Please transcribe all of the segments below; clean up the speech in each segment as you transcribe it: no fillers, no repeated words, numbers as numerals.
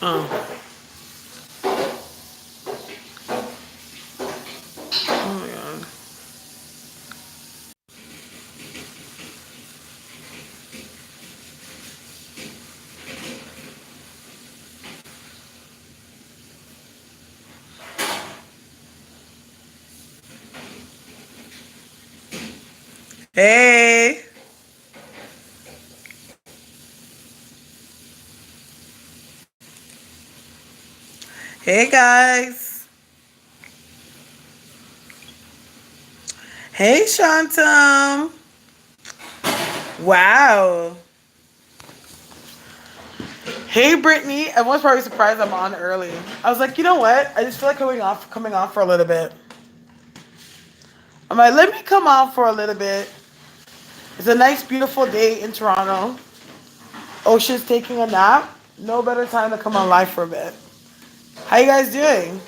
Oh. Oh my god. Hey. Hey guys. Hey Shantam. Wow. Hey Brittany. Everyone's probably surprised I'm on early. I was like, you know what? I just feel like coming off for a little bit. I'm like, let me come off for a little bit. It's a nice, beautiful day in Toronto. Ocean's taking a nap. No better time to come on live for a bit. How you guys doing?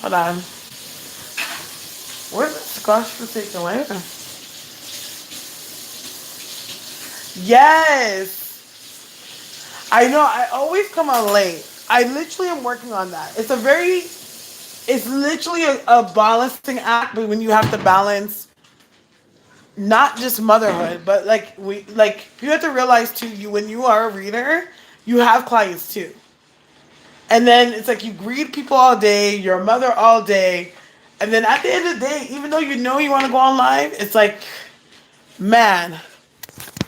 Hold on. Where's the squash for taking away? Yes. I know. I always come on late. I literally am working on that. It's literally a balancing act, but when you have to balance not just motherhood, but you have to realize too, when you are a reader, you have clients too. And then it's like you greet people all day, you're a mother all day, and then at the end of the day, even though you know you want to go on live, it's like, man,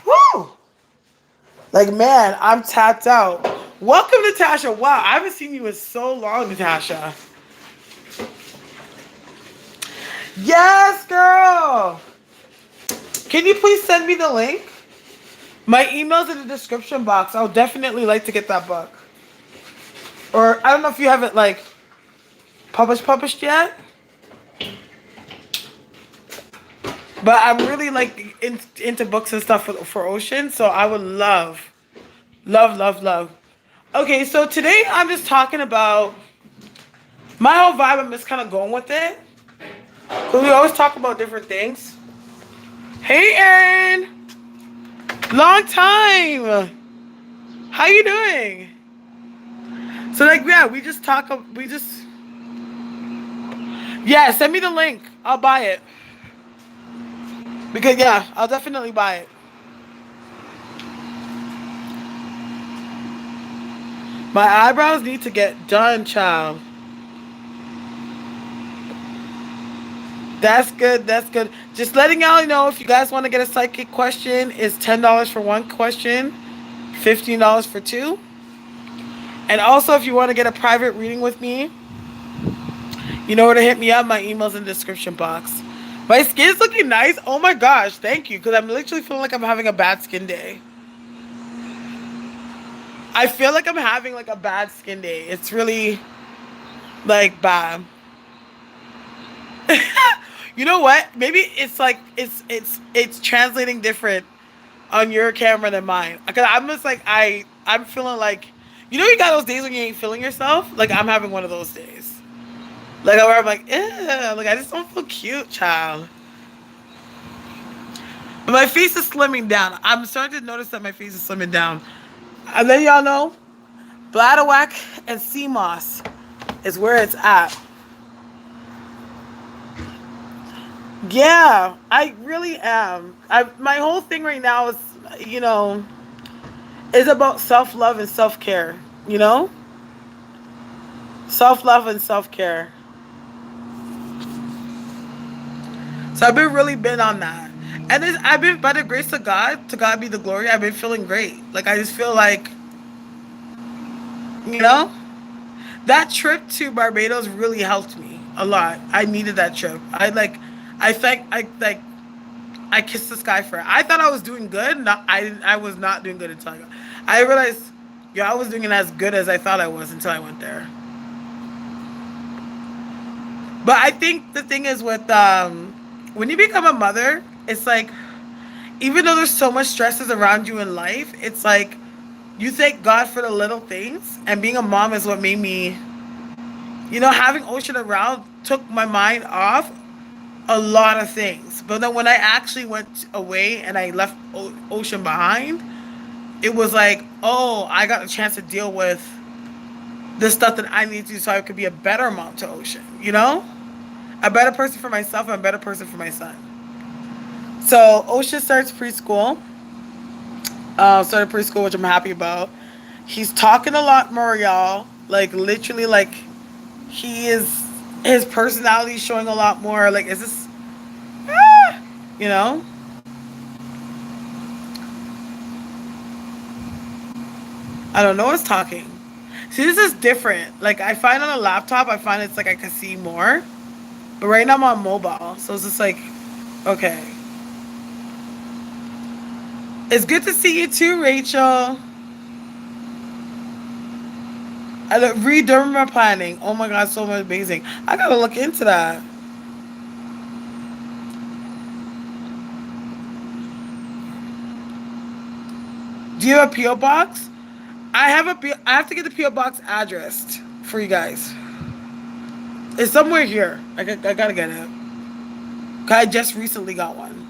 whoo! Like, man, I'm tapped out. Welcome, Natasha. Wow, I haven't seen you in so long, Natasha. Yes, girl. Can you please send me the link? My email's in the description box. I would definitely like to get that book. Or I don't know if you have it like published yet. But I'm really like into books and stuff for Ocean, so I would love. Okay, so today I'm just talking about my whole vibe. I'm just kind of going with it. So we always talk about different things. Hey, Erin, long time. How you doing? So like yeah, we just talk. We just yeah. Send me the link. I'll buy it because yeah, I'll definitely buy it. My eyebrows need to get done, child. That's good. That's good. Just letting y'all know if you guys want to get a psychic question, it's $10 for one question, $15 for two. And also, if you want to get a private reading with me, you know where to hit me up. My email's in the description box. My skin's looking nice. Oh my gosh, thank you. Because I'm literally feeling like I'm having a bad skin day. I feel like I'm having like a bad skin day. It's really like bad. You know what? Maybe it's like it's translating different on your camera than mine. Cause I'm just like I'm feeling like you got those days when you ain't feeling yourself. Like I'm having one of those days. Like where I'm like, like I just don't feel cute, child. But my face is slimming down. I'm starting to notice that my face is slimming down. And then y'all know, bladderwhack and sea moss is where it's at. Yeah, I really am. My whole thing right now is, you know, is about self love and self care. You know, self love and self care. So I've been really been on that, and I've been by the grace of God, to God be the glory. I've been feeling great. Like I just feel like, you know, that trip to Barbados really helped me a lot. I needed that trip. I think I kissed the sky for it. I thought I was doing good. I was not doing good until I realized, yeah, I was doing it as good as I thought I was until I went there. But I think the thing is with when you become a mother, it's like even though there's so much stresses around you in life, it's like you thank God for the little things. And being a mom is what made me, having Ocean around took my mind off a lot of things. But then when I actually went away and I left Ocean behind, it was like, oh, I got a chance to deal with the stuff that I need to do so I could be a better mom to Ocean, you know? A better person for myself and a better person for my son. So Ocean starts preschool. Started preschool, which I'm happy about. He's talking a lot more, y'all. Like literally, like he is. His personality is showing a lot more. Like, is this? Ah, you know. I don't know what's talking. See, this is different. Like I find on a laptop, I find it's like I can see more. But right now I'm on mobile, so it's just like, okay. It's good to see you too, Rachel. I look read Derma planning. Oh my god, so amazing. I gotta look into that. Do you have a PO box? I have a PO, I have to get the PO box addressed for you guys. It's somewhere here. I gotta get it. 'Cause I just recently got one.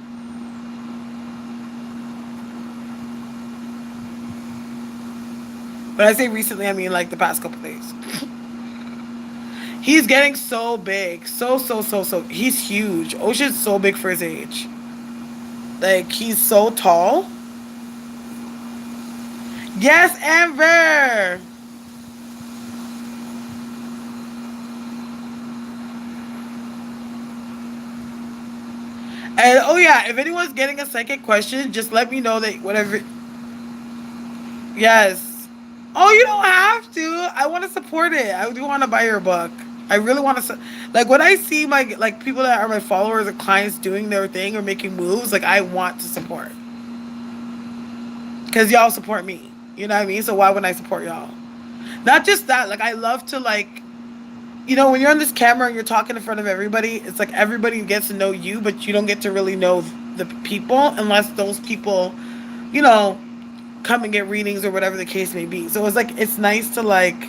But I say recently, I mean like the past couple days. He's getting so big, so. He's huge. Ocean's so big for his age. Like he's so tall. Yes, Amber. And oh yeah, if anyone's getting a second question, just let me know that whatever. Yes. Oh, you don't have to. I want to support it. I do want to buy your book. I really want to. Like when I see my like people that are my followers or clients doing their thing or making moves, like I want to support because y'all support me. You know what I mean? So why wouldn't I support y'all? Not just that. Like I love to like, you know, when you're on this camera and you're talking in front of everybody, it's like everybody gets to know you, but you don't get to really know the people unless those people, you know, come and get readings or whatever the case may be. So it's like it's nice to like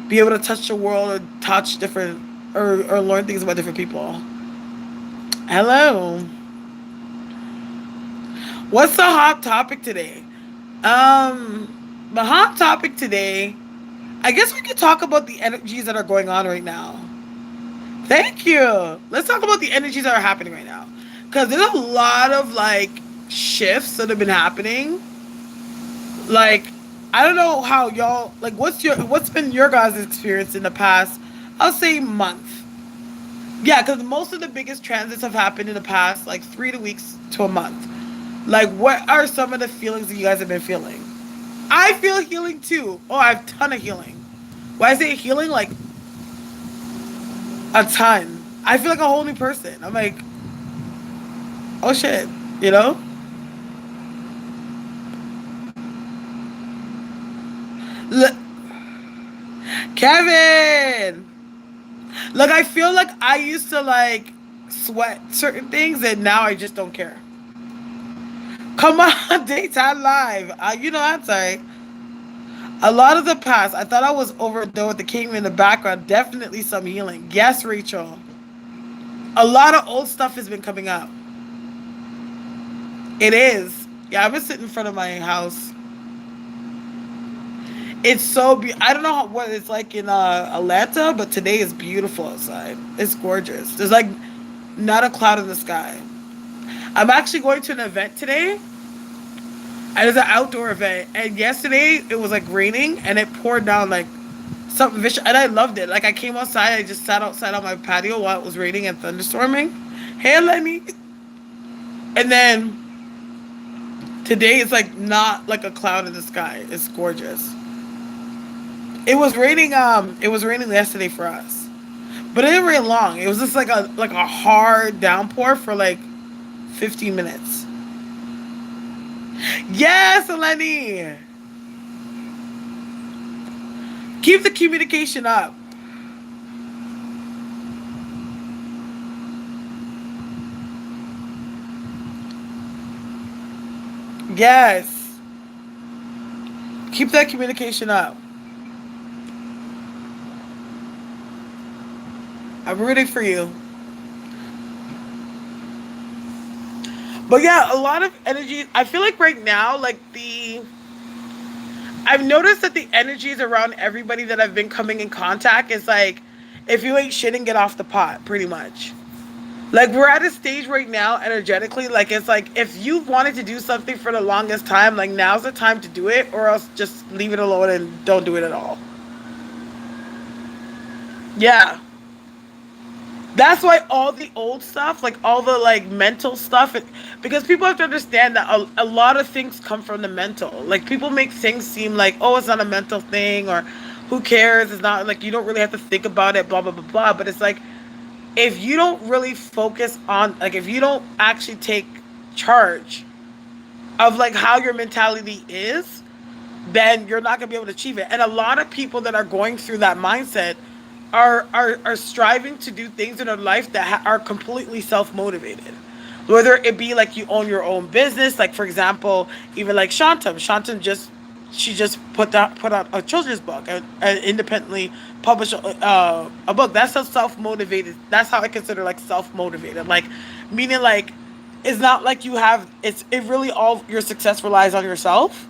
be able to touch the world or touch different or learn things about different people. Hello. What's the hot topic today? The hot topic today, I guess we could talk about the energies that are going on right now. Thank you. Let's talk about the energies that are happening right now. Because there's a lot of like shifts that have been happening. Like, I don't know how y'all like what's been your guys' experience in the past, I'll say month. Yeah, because most of the biggest transits have happened in the past like 3 weeks to a month. Like what are some of the feelings that you guys have been feeling? I feel healing too. Oh, I have a ton of healing. When I say healing, like a ton. I feel like a whole new person. I'm like, oh shit, you know? L- Kevin! Like, I feel like I used to, like, sweat certain things and now I just don't care. Come on, daytime live. You know, I'm sorry. A lot of the past, I thought I was overdone with the king in the background. Definitely some healing. Yes, Rachel. A lot of old stuff has been coming up. It is. Yeah, I've been sitting in front of my house. It's so I don't know what it's like in Atlanta, but today is beautiful outside. It's gorgeous. There's like not a cloud in the sky. I'm actually going to an event today. And it's an outdoor event. And yesterday it was like raining and it poured down like something vicious. And I loved it. Like I came outside, I just sat outside on my patio while it was raining and thunderstorming. Hey, Lenny. And then today it's like not like a cloud in the sky. It's gorgeous. It was raining yesterday for us. But it didn't rain long. It was just like a hard downpour for like 15 minutes. Yes, Eleni. Keep the communication up. Yes. Keep that communication up. I'm rooting for you. But yeah, a lot of energy. I feel like right now, like I've noticed that the energies around everybody that I've been coming in contact is like, if you ain't shitting, get off the pot, pretty much. Like we're at a stage right now, energetically, like it's like if you've wanted to do something for the longest time, like now's the time to do it, or else just leave it alone and don't do it at all. Yeah. That's why all the old stuff, like all the like mental stuff, because people have to understand that a lot of things come from the mental. Like people make things seem like, oh, it's not a mental thing, or who cares? It's not like you don't really have to think about it, blah blah blah blah. But it's like if you don't really focus on, like if you don't actually take charge of like how your mentality is, then you're not going to be able to achieve it. And a lot of people that are going through that mindset are striving to do things in their life that are completely self-motivated. Whether it be like you own your own business, like for example, even like Shantam just she just put out a children's book and independently published a book. That's a self-motivated. That's how I consider like self-motivated. Like meaning like it's not like you have it really all your success relies on yourself.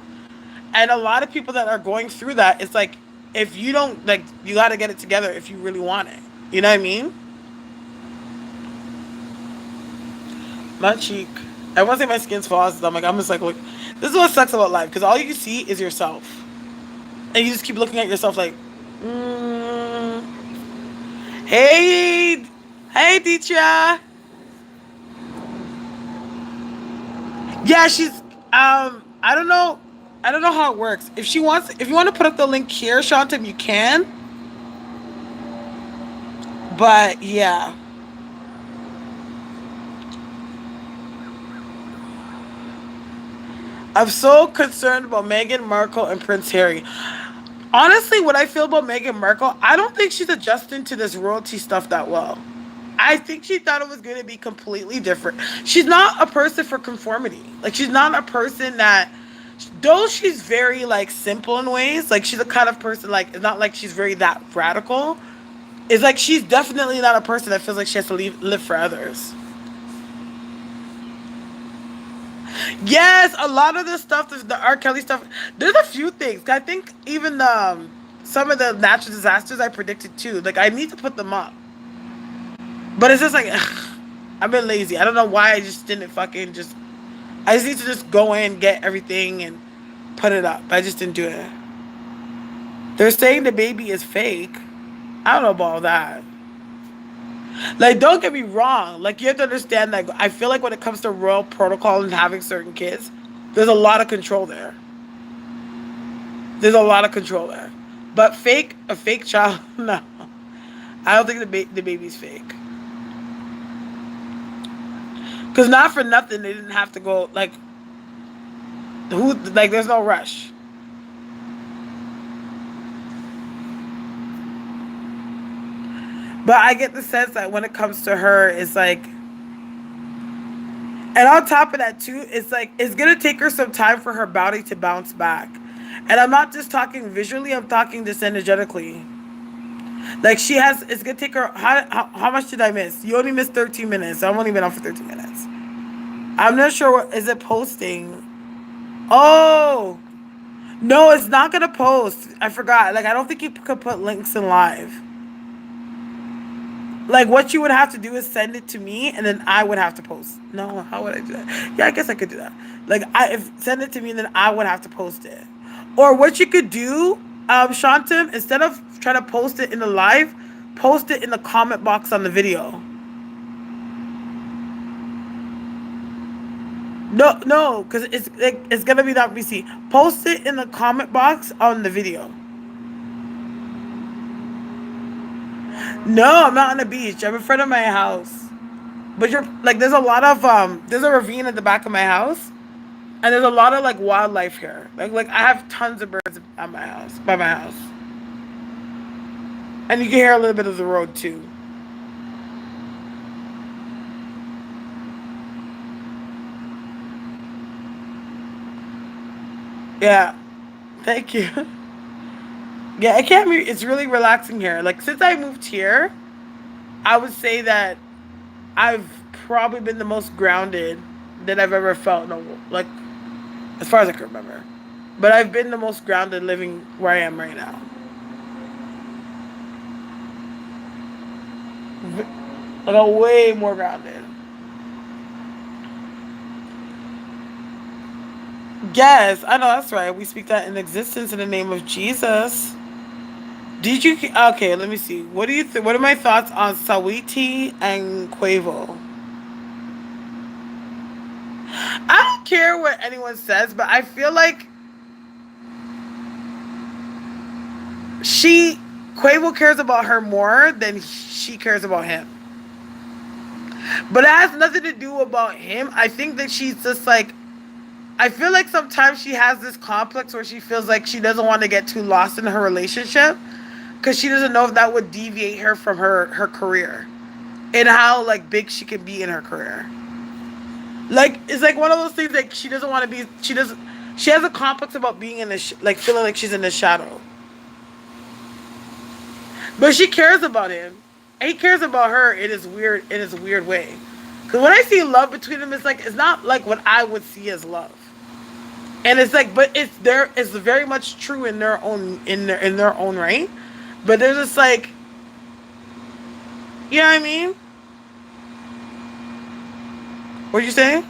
And a lot of people that are going through that, it's like if you don't like, you got to get it together if you really want it. You know what I mean? My cheek. I want to say my skin's false. I'm just like, look, this is what sucks about life because all you see is yourself, and you just keep looking at yourself like, mm, hey, hey, Ditra. Yeah, she's. I don't know. I don't know how it works. If she wants, if you want to put up the link here, Shantam, you can. But yeah, I'm so concerned about Meghan Markle and Prince Harry. Honestly, what I feel about Meghan Markle, I don't think she's adjusting to this royalty stuff that well. I think she thought it was going to be completely different. She's not a person for conformity. Like she's not a person that, though she's very like simple in ways. Like she's a kind of person like it's not like she's very that radical. It's like she's definitely not a person that feels like she has to live for others. Yes, a lot of the stuff, the R. Kelly stuff. There's a few things. I think even some of the natural disasters I predicted too. Like I need to put them up, but it's just like I've been lazy. I don't know why I just didn't fucking just. I just need to just go in, get everything, and put it up. I just didn't do it. They're saying the baby is fake. I don't know about all that. Like, don't get me wrong. Like, you have to understand that I feel like when it comes to royal protocol and having certain kids, there's a lot of control there. There's a lot of control there. But a fake child, no. I don't think the baby's fake. Because not for nothing, they didn't have to go, like, there's no rush. But I get the sense that when it comes to her, it's like, and on top of that too, it's like it's gonna take her some time for her body to bounce back. And I'm not just talking visually; I'm talking just energetically. Like it's gonna take her. How much did I miss? You only missed 13 minutes. I've only been on for 13 minutes. I'm not sure what is it posting. Oh no, it's not gonna post. I forgot. Like I don't think you could put links in live. Like what you would have to do is send it to me, and then I would have to post. No, how would I do that? Yeah, I guess I could do that. Like if send it to me, and then I would have to post it. Or what you could do, Shantam, instead of trying to post it in the live, post it in the comment box on the video. No, because it's gonna be not BC. Post it in the comment box on the video. No, I'm not on the beach. I'm in front of my house. But you're like, there's a lot of there's a ravine at the back of my house, and there's a lot of like wildlife here. Like I have tons of birds at my house, by my house, and you can hear a little bit of the road too. Yeah, thank you. Yeah, it can't be. It's really relaxing here. Like since I moved here, I would say that I've probably been the most grounded than I've ever felt. No, like as far as I can remember. But I've been the most grounded living where I am right now. Like a way more grounded. Yes, I know that's right. We speak that in existence in the name of Jesus. Did you? Okay, let me see. What do you? What are my thoughts on Sawiti and Quavo? I don't care what anyone says, but I feel like she Quavo cares about her more than she cares about him. But it has nothing to do about him. I think that she's just like I feel like sometimes she has this complex where she feels like she doesn't want to get too lost in her relationship because she doesn't know if that would deviate her from her career and how like big she can be in her career. Like it's like one of those things like she doesn't want to be. She has a complex about being in the like feeling like she's in the shadow. But she cares about him. And he cares about her in his weird way. Cause when I see love between them, it's like it's not like what I would see as love. And it's like, but it's very much true in their own in their own right. But they're just like, you know what I mean? What'd you say?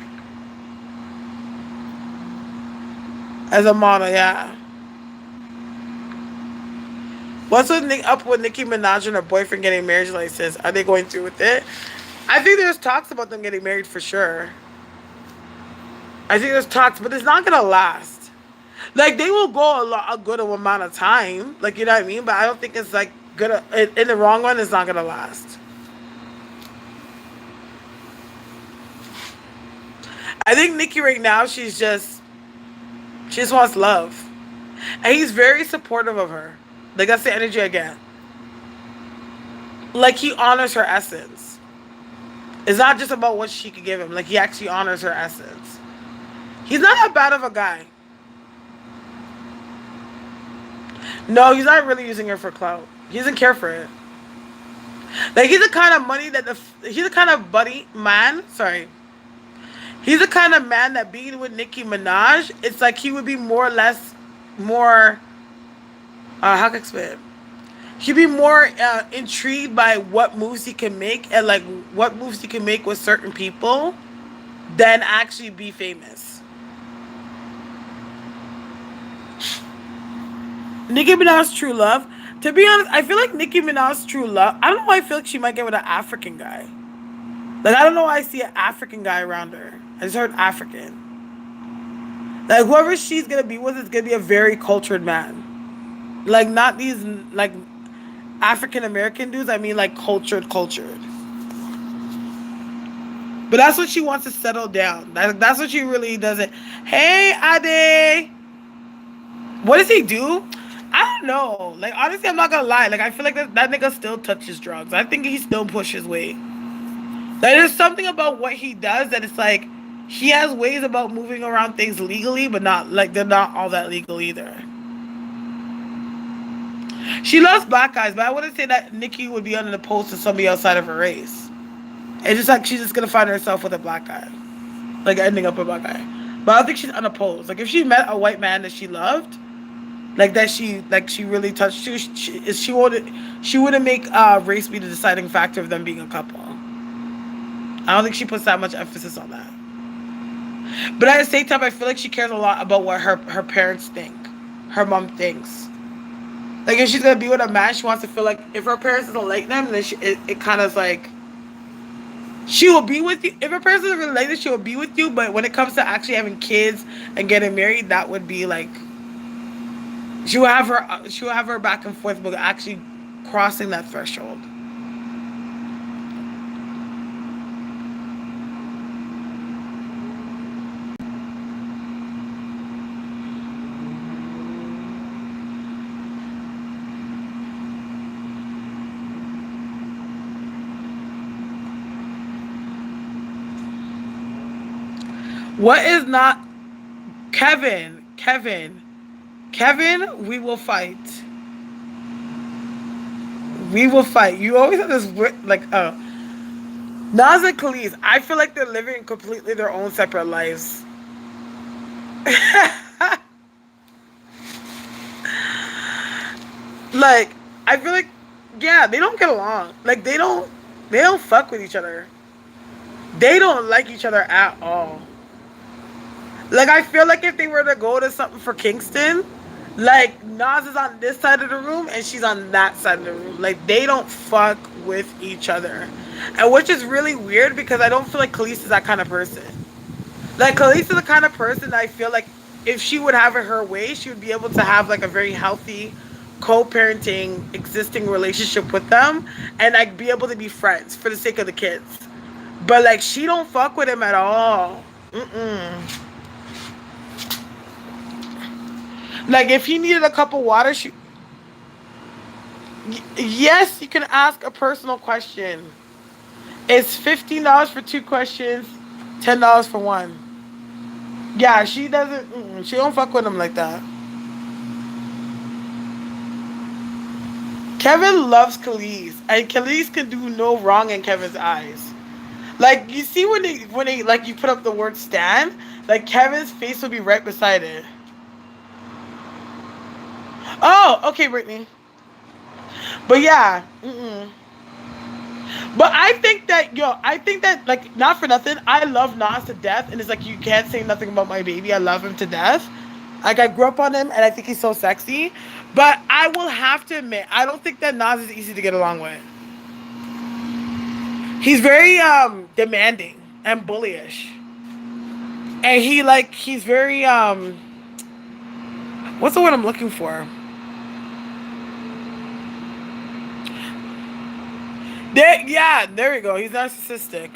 As a model, yeah. What's up with Nicki Minaj and her boyfriend getting marriage license? Are they going through with it? I think there's talks about them getting married for sure. I think there's talks, but it's not gonna last. Like they will go a good amount of time, like you know what I mean. But I don't think it's like gonna in the wrong one. It's not gonna last. I think Nicki right now she just wants love, and he's very supportive of her. Like that's the energy I get. Like he honors her essence. It's not just about what she could give him. Like he actually honors her essence. He's not that bad of a guy. No, he's not really using her for clout. He doesn't care for it. Like he's the kind of money that he's the kind of buddy man. Sorry, he's the kind of man that being with Nicki Minaj, it's like he would be more or less more. How can I explain it? He'd be more intrigued by what moves he can make and like what moves he can make with certain people than actually be famous. Nicki Minaj's true love. To be honest, I feel like Nicki Minaj's true love. I don't know why I feel like she might get with an African guy. Like I don't know why I see an African guy around her. I just heard African. Like whoever she's gonna be with is gonna be a very cultured man. Like not these like African American dudes. I mean like cultured. But that's what she wants to settle down. That's what she really doesn't. Hey Ade, what does he do? I don't know. Like honestly, I'm not gonna lie. Like I feel like that nigga still touches drugs. I think he still pushes weight. Like there's something about what he does that it's like he has ways about moving around things legally, but not like they're not all that legal either. She loves black guys, but I wouldn't say that Nicki would be unopposed to somebody outside of her race. It's just like she's just gonna find herself with a black guy, like ending up with a black guy. But I don't think she's unopposed. Like if she met a white man that she loved, like she really touched, she wouldn't make race be the deciding factor of them being a couple. I don't think she puts that much emphasis on that. But at the same time, I feel like she cares a lot about what her parents think, her mom thinks. Like if she's gonna be with a man, she wants to feel like if her parents don't like them, then it kind of like she will be with you. If her parents doesn't really like this, she will be with you. But when it comes to actually having kids and getting married, that would be like she will have her back and forth, but actually crossing that threshold. What is not Kevin, we will fight. We will fight. You always have this like Nas and Khalees, I feel like they're living completely their own separate lives. Like, I feel like, yeah, they don't get along. Like, they don't fuck with each other. They don't like each other at all. Like, I feel like if they were to go to something for Kingston, like Nas is on this side of the room and she's on that side of the room. Like, they don't fuck with each other, and which is really weird because I don't feel like Khalees is that kind of person. Like, Khalees is the kind of person that I feel like if she would have it her way, she would be able to have like a very healthy co-parenting existing relationship with them and like be able to be friends for the sake of the kids. But like she don't fuck with him at all. Mm-mm. Like if he needed a cup of water, yes, you can ask a personal question. It's $15 for two questions, $10 for one. Yeah, she doesn't. She don't fuck with him like that. Kevin loves Khalees, and Khalees can do no wrong in Kevin's eyes. Like you see when they like you put up the word "stand," like Kevin's face will be right beside it. Oh, okay, Brittany. But yeah, but I think that like not for nothing, I love Nas to death, and it's like you can't say nothing about my baby. I love him to death. Like I grew up on him, and I think he's so sexy. But I will have to admit, I don't think that Nas is easy to get along with. He's very demanding and bullyish, and he's very what's the word I'm looking for? There we go. He's narcissistic.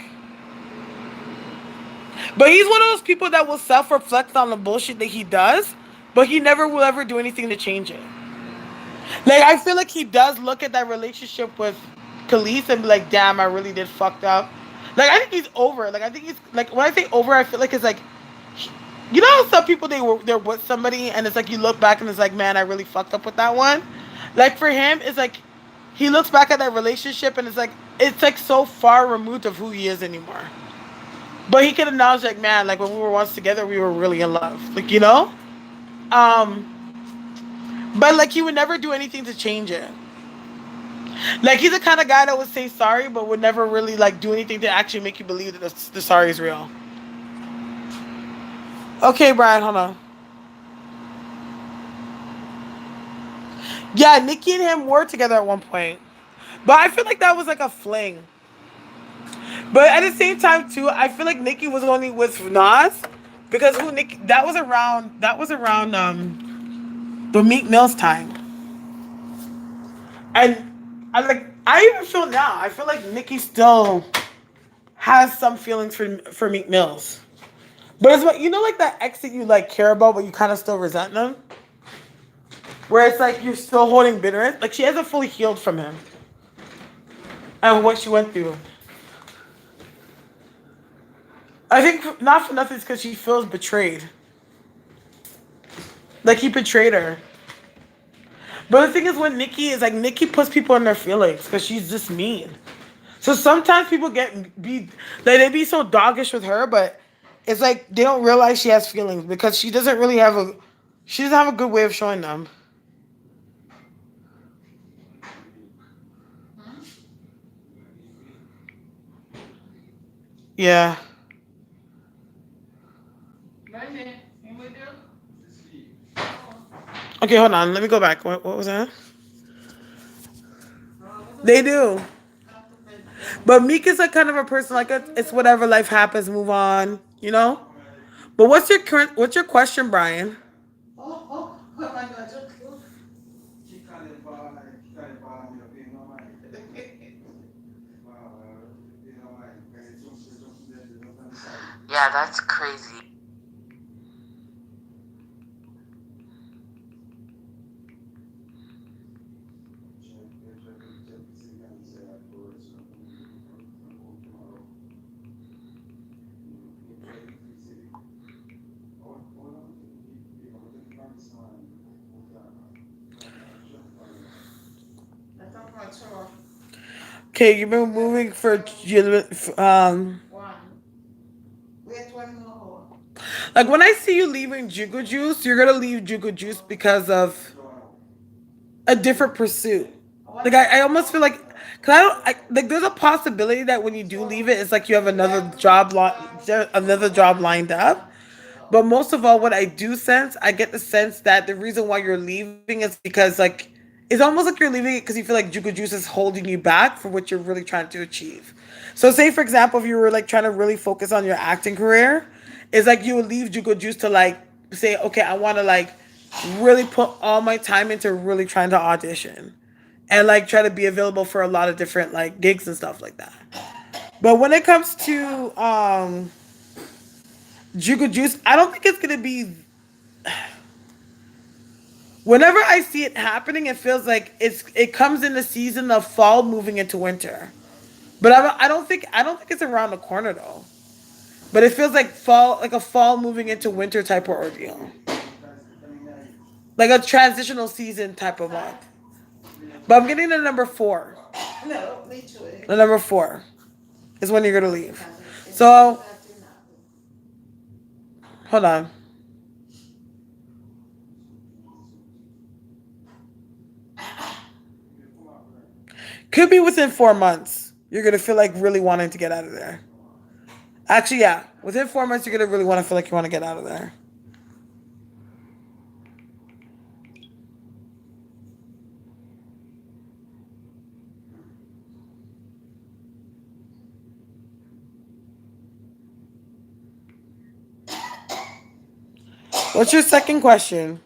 But he's one of those people that will self reflect on the bullshit that he does, but he never will ever do anything to change it. Like, I feel like he does look at that relationship with Khalees and be like, damn, I really did fucked up. Like, I think he's over. Like, I think he's, like, when I say over, I feel like it's like, you know how some people, they're with somebody and it's like you look back and it's like, man, I really fucked up with that one? Like, for him, it's like, he looks back at that relationship and it's like so far removed of who he is anymore. But he can acknowledge like, man, like when we were once together, we were really in love. Like, you know? Um, but like he would never do anything to change it. Like he's the kind of guy that would say sorry, but would never really like do anything to actually make you believe that the sorry is real. Okay, Brian, hold on. Yeah, Nikki and him were together at one point. But I feel like that was like a fling. But at the same time too, I feel like Nikki was only with Nas because who Nikki that was around the Meek Mill's time. And I even feel now, I feel like Nikki still has some feelings for Meek Mills. But it's what you know, like that ex that you like care about, but you kind of still resent them. Where it's like you're still holding bitterness. Like she hasn't fully healed from him and what she went through. I think not for nothing, it's because she feels betrayed. Like he betrayed her. But the thing is, with Nikki is like Nikki puts people in their feelings because she's just mean. So sometimes people they be so doggish with her, but it's like they don't realize she has feelings because she doesn't have a good way of showing them. Yeah. Okay, hold on. Let me go back. What was that? They do. But Meek is like kind of a person like it's whatever, life happens, move on, you know? But what's your question, Brian? Yeah, that's crazy. Okay, you've been moving for One. Wait one more. like when I see you leaving Jugo Juice, you're gonna leave Jugo Juice because of a different pursuit. Like I almost feel like, cause I don't like. There's a possibility that when you do leave it, it's like you have another job lined up. But most of all, what I do sense, I get the sense that the reason why you're leaving is because like it's almost like you're leaving it because you feel like Jugo Juice is holding you back for what you're really trying to achieve. So say for example, if you were like trying to really focus on your acting career, it's like you would leave Jugo Juice to like say, okay, I want to like really put all my time into really trying to audition and like try to be available for a lot of different like gigs and stuff like that. But when it comes to Jugo Juice, I don't think it's gonna be. Whenever I see it happening, it feels like it comes in the season of fall, moving into winter. But I don't think it's around the corner though. But it feels like fall, like a fall moving into winter type of ordeal, like a transitional season type of month. But I'm getting the number four. No, me too. The number four is when you're gonna leave. It's So that in that. hold on. Could be within 4 months. You're gonna feel like really wanting to get out of there. Actually, yeah. Within 4 months, you're gonna really want to feel like you want to get out of there. What's your second question?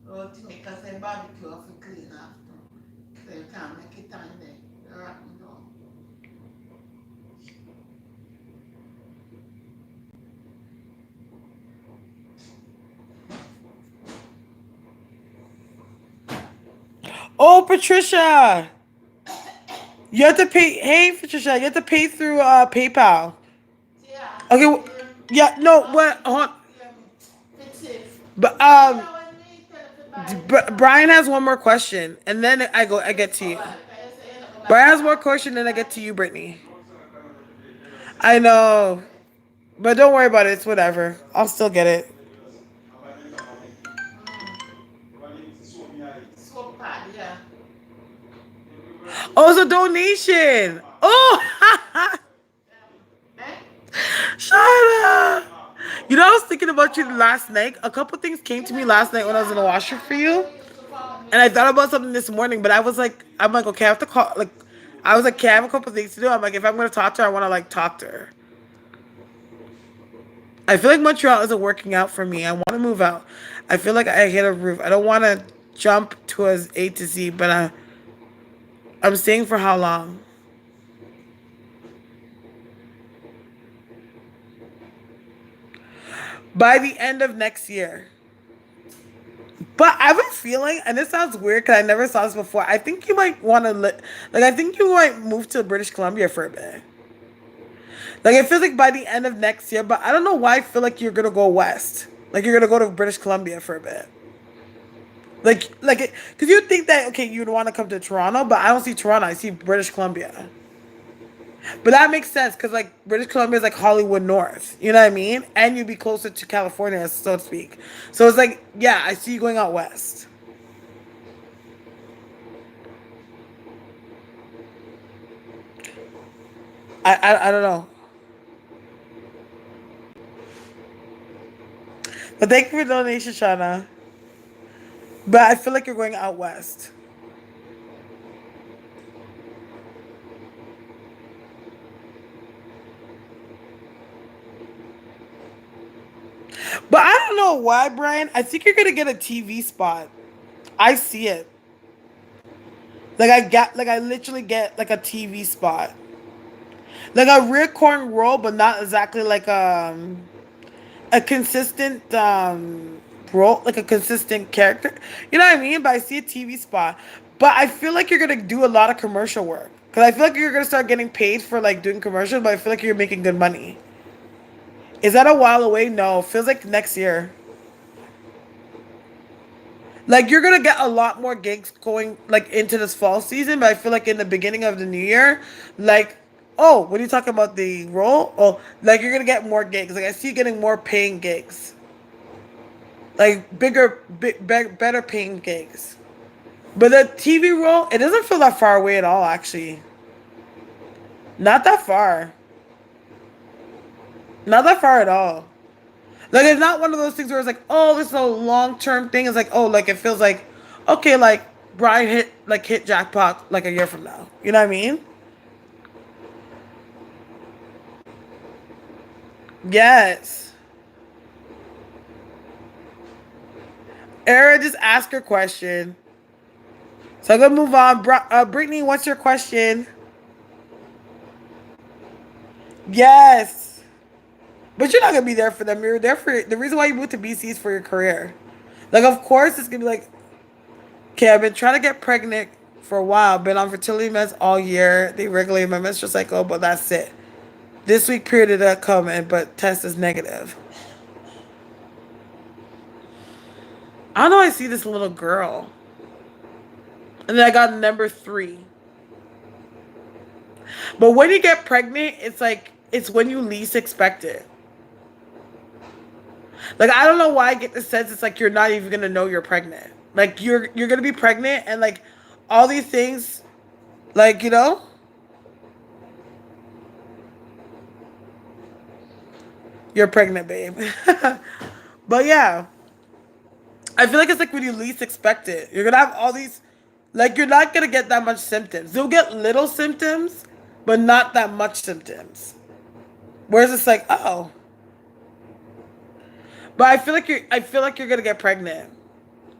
Oh, to make us a barbecue off and clean after. So you can't make it on there. Alright, no. Oh, Patricia, you have to pay. Hey, Patricia, you have to pay through PayPal. Yeah, Okay. Yeah. No. oh, What? Hold on. fix it. But You know when me tell you to buy the Brian barbecue? has one more question, and then I get to you. Alright, can you say you're not gonna buy Brian the has more barbecue question, then I get to tonight? you, Brittany. I know, but don't worry about it. It's whatever. I'll still get it. Mm. Soap pad, yeah. Oh, it's a donation. Oh, Eh? Shana. You know, I was thinking about you last night. A couple things came to me last night when I was in the washroom for you. You used to follow me And I every thought day. about something this morning, but I'm like, okay, I have to call. Like, I was like, okay, I have a couple things to do. I'm like, if I'm gonna talk to her, I want to like talk to her. I feel like Montreal isn't working out for me. I want to move out. I feel like I hit a roof. I don't want to jump towards A to Z, but I'm staying for how long? By the end of next year. But I have a feeling, and this sounds weird because I never saw this before. I think you might want to like. I think you might move to British Columbia for a bit. Like it feels like by the end of next year, but I don't know why I feel like you're gonna go west. Like you're gonna go to British Columbia for a bit. Because you think that okay, you'd want to come to Toronto, but I don't see Toronto. I see British Columbia. But that makes sense because like British Columbia is like Hollywood North. You know what I mean? And you'd be closer to California, so to speak. So it's like, yeah, I see you going out west. I don't know. But thank you for the donation, Shauna. But I feel like you're going out west. But I don't know why, Brian. I think you're gonna get a TV spot. I see it. Like I literally get like a TV spot. Like a recurring role, but not exactly like a consistent role, like a consistent character. You know what I mean? But I see a TV spot. But I feel like you're gonna do a lot of commercial work. Cause I feel like you're gonna start getting paid for like doing commercials, but I feel like you're making good money. Is that a while away? No. Feels like next year. Like you're gonna get a lot more gigs going like into this fall season, but I feel like in the beginning of the new year, like oh, when you talking about the role, oh, like you're gonna get more gigs. Like I see you getting more paying gigs, like better paying gigs. But the TV role, it doesn't feel that far away at all. Actually, not that far, not that far at all. Like it's not one of those things where it's like, oh, this is a long term thing. It's like, oh, like it feels like, okay, like Brian hit jackpot like a year from now. You know what I mean? Yes. Era, just ask your question. So I'm gonna move on. Brittany, what's your question? Yes. But you're not gonna be there for them. You're there for the reason why you moved to BC is for your career. Like, of course, it's gonna be like, okay, I've been trying to get pregnant for a while. Been on fertility meds all year. They regulate my menstrual cycle, but that's it. This week period did not come in, but test is negative. I don't know. I see this little girl, and then I got number 3. But when you get pregnant, it's like it's when you least expect it. Like I don't know why I get the sense it's like you're not even gonna know you're pregnant. Like you're gonna be pregnant and like all these things, like you're pregnant, babe. But yeah, I feel like it's like when you least expect it. You're gonna have all these, like you're not gonna get that much symptoms. You'll get little symptoms, but not that much symptoms. Whereas it's like, oh, but I feel like you're gonna get pregnant.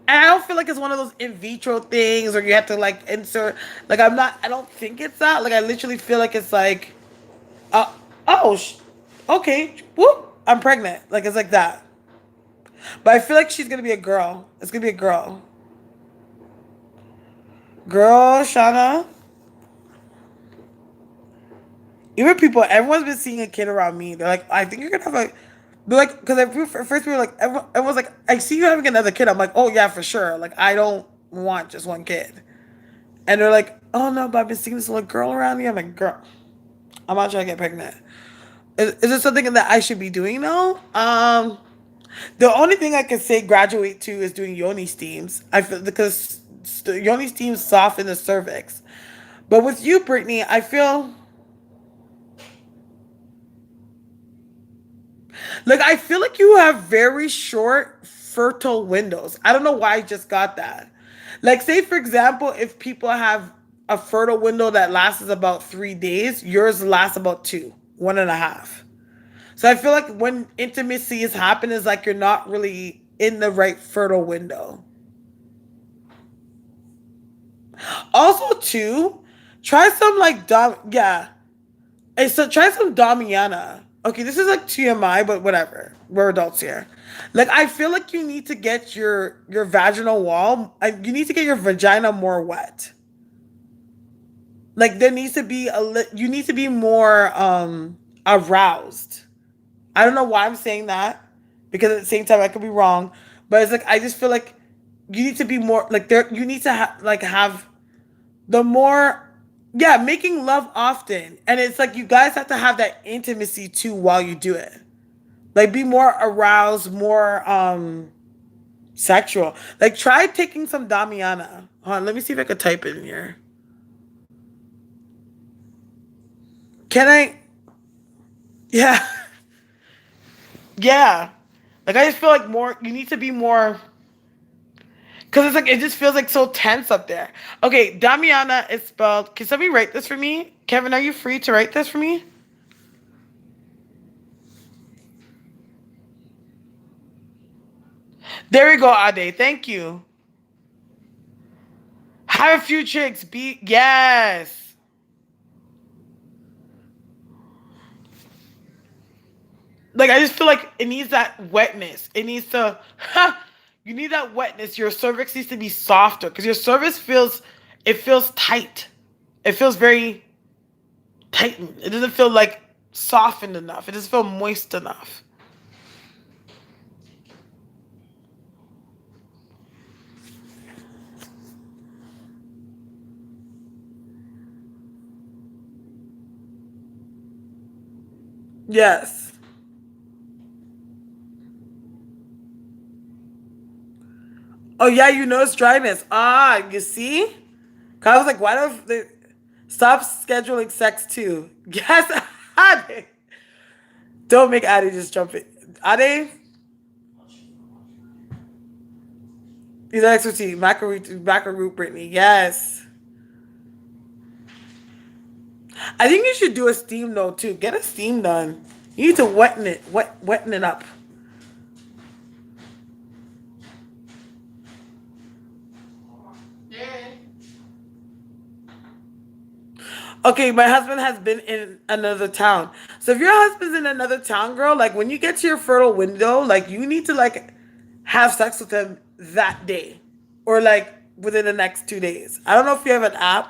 And I don't feel like it's one of those in vitro things where you have to like insert. Like I don't think it's that. Like I literally feel like it's like, uh, oh, okay, whoop, I'm pregnant. Like it's like that. But I feel like she's gonna be a girl. It's gonna be a girl. Girl, Shauna. Even people, everyone's been seeing a kid around me. They're like, I think you're gonna have a. They're like, because at first we were like, everyone's like, I see you having another kid. I'm like, oh yeah, for sure. Like I don't want just one kid. And they're like, oh no, but I've been seeing this little girl around me. I'm like, girl, I'm not trying to get pregnant. Is it something that I should be doing now? The only thing I can say graduate to is doing yoni steams. I feel because yoni steams soften the cervix. But with you, Brittany, I feel like you have very short fertile windows. I don't know why I just got that. Like say for example, if people have a fertile window that lasts about 3 days, yours lasts about 1.5. So I feel like when intimacy is happening, is like you're not really in the right fertile window. Also, too, try some like yeah. So try some Damiana. Okay, this is like TMI, but whatever. We're adults here. Like I feel like you need to get your vaginal wall. You need to get your vagina more wet. Like there needs to be you need to be more aroused. I don't know why I'm saying that because at the same time I could be wrong, but it's like I just feel like you need to be more like there. You need to have the more, yeah, making love often, and it's like you guys have to have that intimacy too while you do it. Like be more aroused, more sexual. Like try taking some Damiana. Hold on, let me see if I could type it in here. Can I? Yeah, yeah. Like I just feel like more. You need to be more. Cause it's like it just feels like so tense up there. Okay, Damiana is spelled. Can somebody write this for me? Kevin, are you free to write this for me? There we go, Ade. Thank you. Have a few chicks. Be yes. Like I just feel like it needs that wetness. It needs to. You need that wetness. Your cervix needs to be softer because your cervix feels. It feels tight. It feels very tightened. It doesn't feel like softened enough. It doesn't feel moist enough. Yes. Oh yeah, you notice dryness. Ah, you see? 'Cause I was like, why don't they stop scheduling sex too? Yes, Ade. Don't make Ade just jump it. Ade, he's an expertise. Macaroon Brittany. Yes. I think you should do a steam though too. Get a steam done. You need to wetten it up. Yeah. Okay, my husband has been in another town. So if your husband's in another town, girl, like when you get to your fertile window, like you need to like have sex with him that day. Or like within the next 2 days. I don't know if you have an app.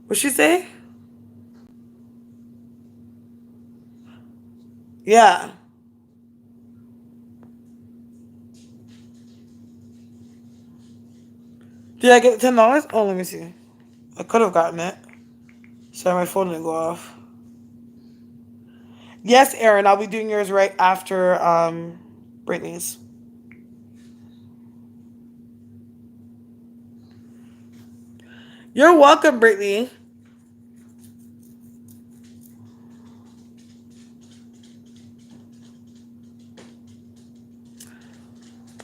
What'd she say? Yeah. Did I get $10? Oh, let me see. I could have gotten it. Sorry, my phone didn't go off. Yes, Aaron, I'll be doing yours right after Brittany's. You're welcome, Brittany.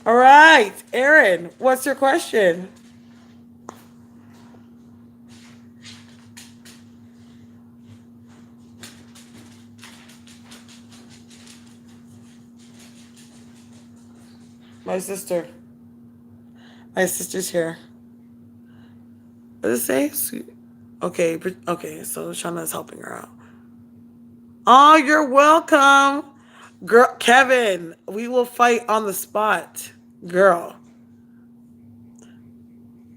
All right, Aaron, what's your question? My sister. My sister's here. What does it say? Okay, okay, so Shauna's helping her out. Oh, you're welcome. Girl, Kevin, we will fight on the spot. Girl.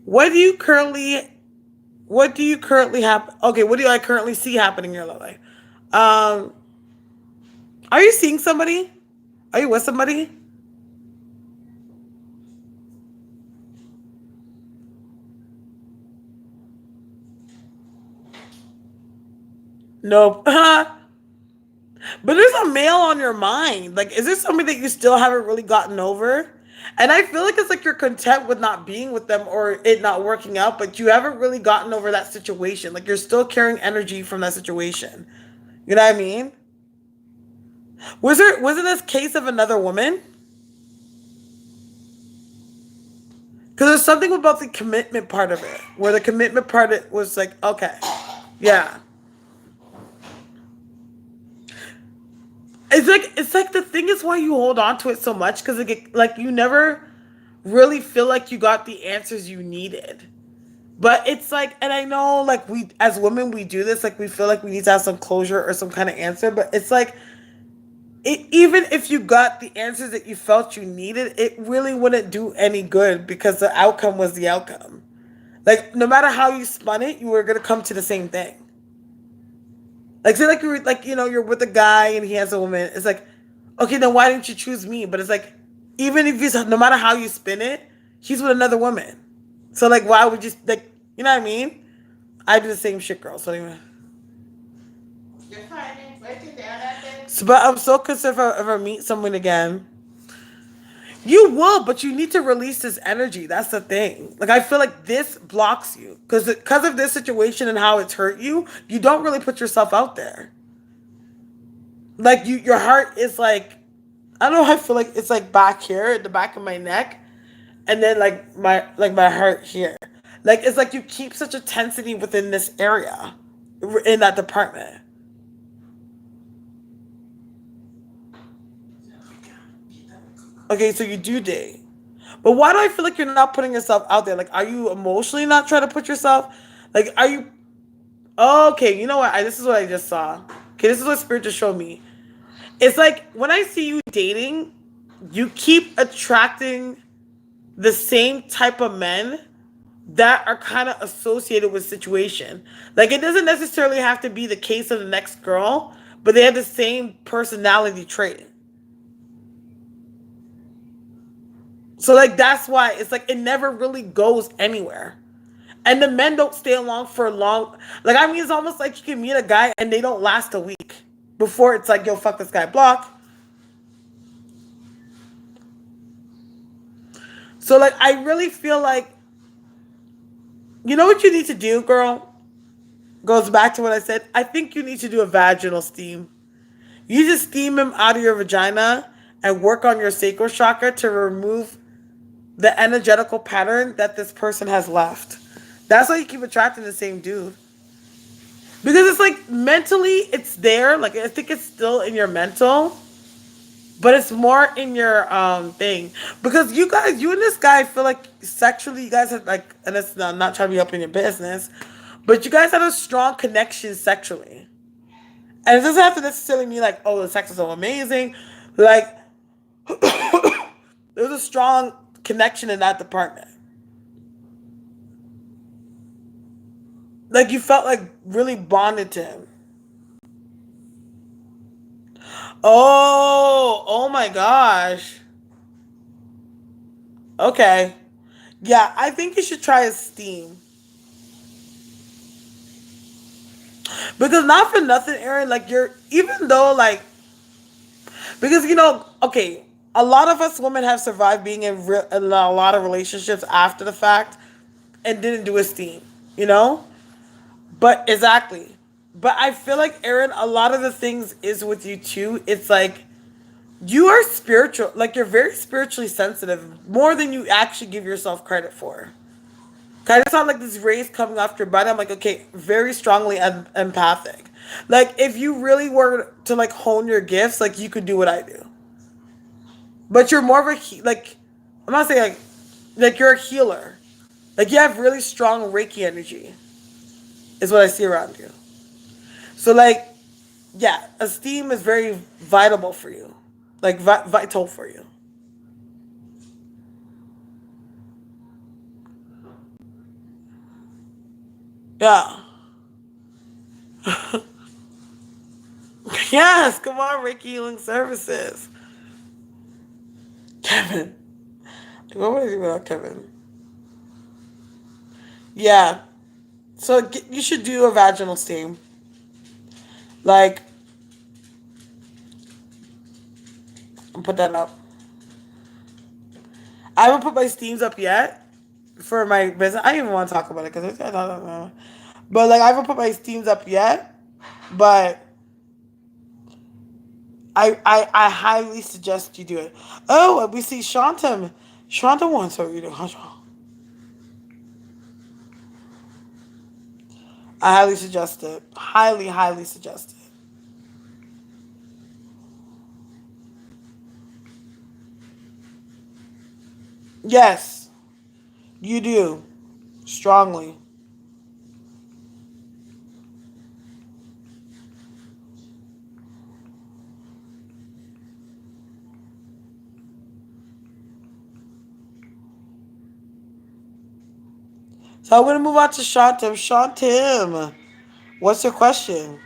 What do you currently have? Okay, what do I currently see happening in your life? Um, are you seeing somebody? Are you with somebody? Nope. But there's a male on your mind. Like, is there somebody that you still haven't really gotten over? And I feel like it's like you're content with not being with them or it not working out, but you haven't really gotten over that situation. Like, you're still carrying energy from that situation. You know what I mean? Was it this case of another woman? Because there's something about the commitment part of it, where the commitment part it was like, okay, yeah. It's like the thing is why you hold on to it so much because like you never really feel like you got the answers you needed. But it's like, and I know like we as women we do this like we feel like we need to have some closure or some kind of answer. But it's like even if you got the answers that you felt you needed, it really wouldn't do any good because the outcome was the outcome. Like no matter how you spun it, you were gonna come to the same thing. Like say like you're like you're with a guy and he has a woman. It's like, okay, then why didn't you choose me? But it's like, even if you no matter how you spin it, he's with another woman. So like, why would you like you know what I mean? I do the same shit, girl. So anyway. You're finding waiting there that day. So, but I'm so concerned if I ever meet someone again. You will, but you need to release this energy. That's the thing. Like I feel like this blocks you because of this situation and how it's hurt you. You don't really put yourself out there. Like your heart is like, I don't know. I feel like it's like back here at the back of my neck, and then like my heart here. Like it's like you keep such a tensity within this area, in that department. Okay, so you do date. But why do I feel like you're not putting yourself out there? Like, are you emotionally not trying to put yourself? Like, are you? Oh, okay, you know what? This is what I just saw. Okay, this is what Spirit just showed me. It's like when I see you dating, you keep attracting the same type of men that are kind of associated with situation. Like, it doesn't necessarily have to be the case of the next girl, but they have the same personality trait. So like that's why it's like it never really goes anywhere. And the men don't stay along for long. Like I mean, it's almost like you can meet a guy and they don't last a week. before it's like, yo, fuck this guy, block. So like I really feel like, you know what you need to do, girl? Goes back to what I said. I think you need to do a vaginal steam. You just steam him out of your vagina and work on your sacral chakra to remove the energetical pattern that this person has left. That's why you keep attracting the same dude. Because it's like mentally it's there. Like I think it's still in your mental, but it's more in your thing. Because you guys, you and this guy feel like sexually you guys had like, and it's not, I'm not trying to be up in your business, but you guys had a strong connection sexually. And it doesn't have to necessarily mean like, oh, the sex is so amazing. Like there's a strong connection in that department. Like you felt like really bonded to him. Oh my gosh. Okay. Yeah, I think you should try a steam. Because not for nothing, Aaron, like you're, even though like, because okay, a lot of us women have survived being in a lot of relationships after the fact and didn't do a steam, you know? But exactly. But I feel like, Aaron, a lot of the things is with you too. It's like you are spiritual, like you're very spiritually sensitive, more than you actually give yourself credit for. I just sound like this race coming off your body. I'm like, okay, very strongly empathic. Like, if you really were to like hone your gifts, like you could do what I do. But you're more of like, I'm not saying like you're a healer. Like you have really strong Reiki energy, is what I see around you. So like, yeah, esteem is very vital for you, like vital for you. Yeah. Yes, come on, Reiki Healing Services. Kevin. What would I do without Kevin? Yeah. So you should do a vaginal steam. Like, put that up. I haven't put my steams up yet for my business. I didn't even want to talk about it because I don't know. But like, I haven't put my steams up yet. But I highly suggest you do it. Oh, we see Shanta. Shanta wants her to do. I highly suggest it. Highly, highly suggest it. Yes, you do. Strongly. So I'm gonna move on to Shantim. Shantim, what's your question?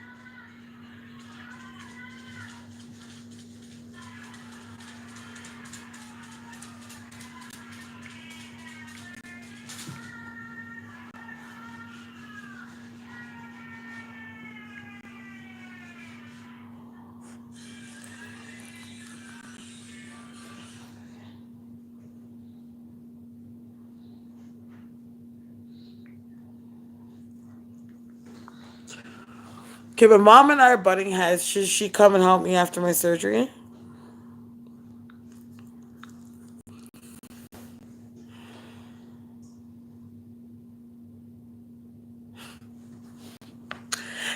Okay, but mom and I are butting heads. Should she come and help me after my surgery?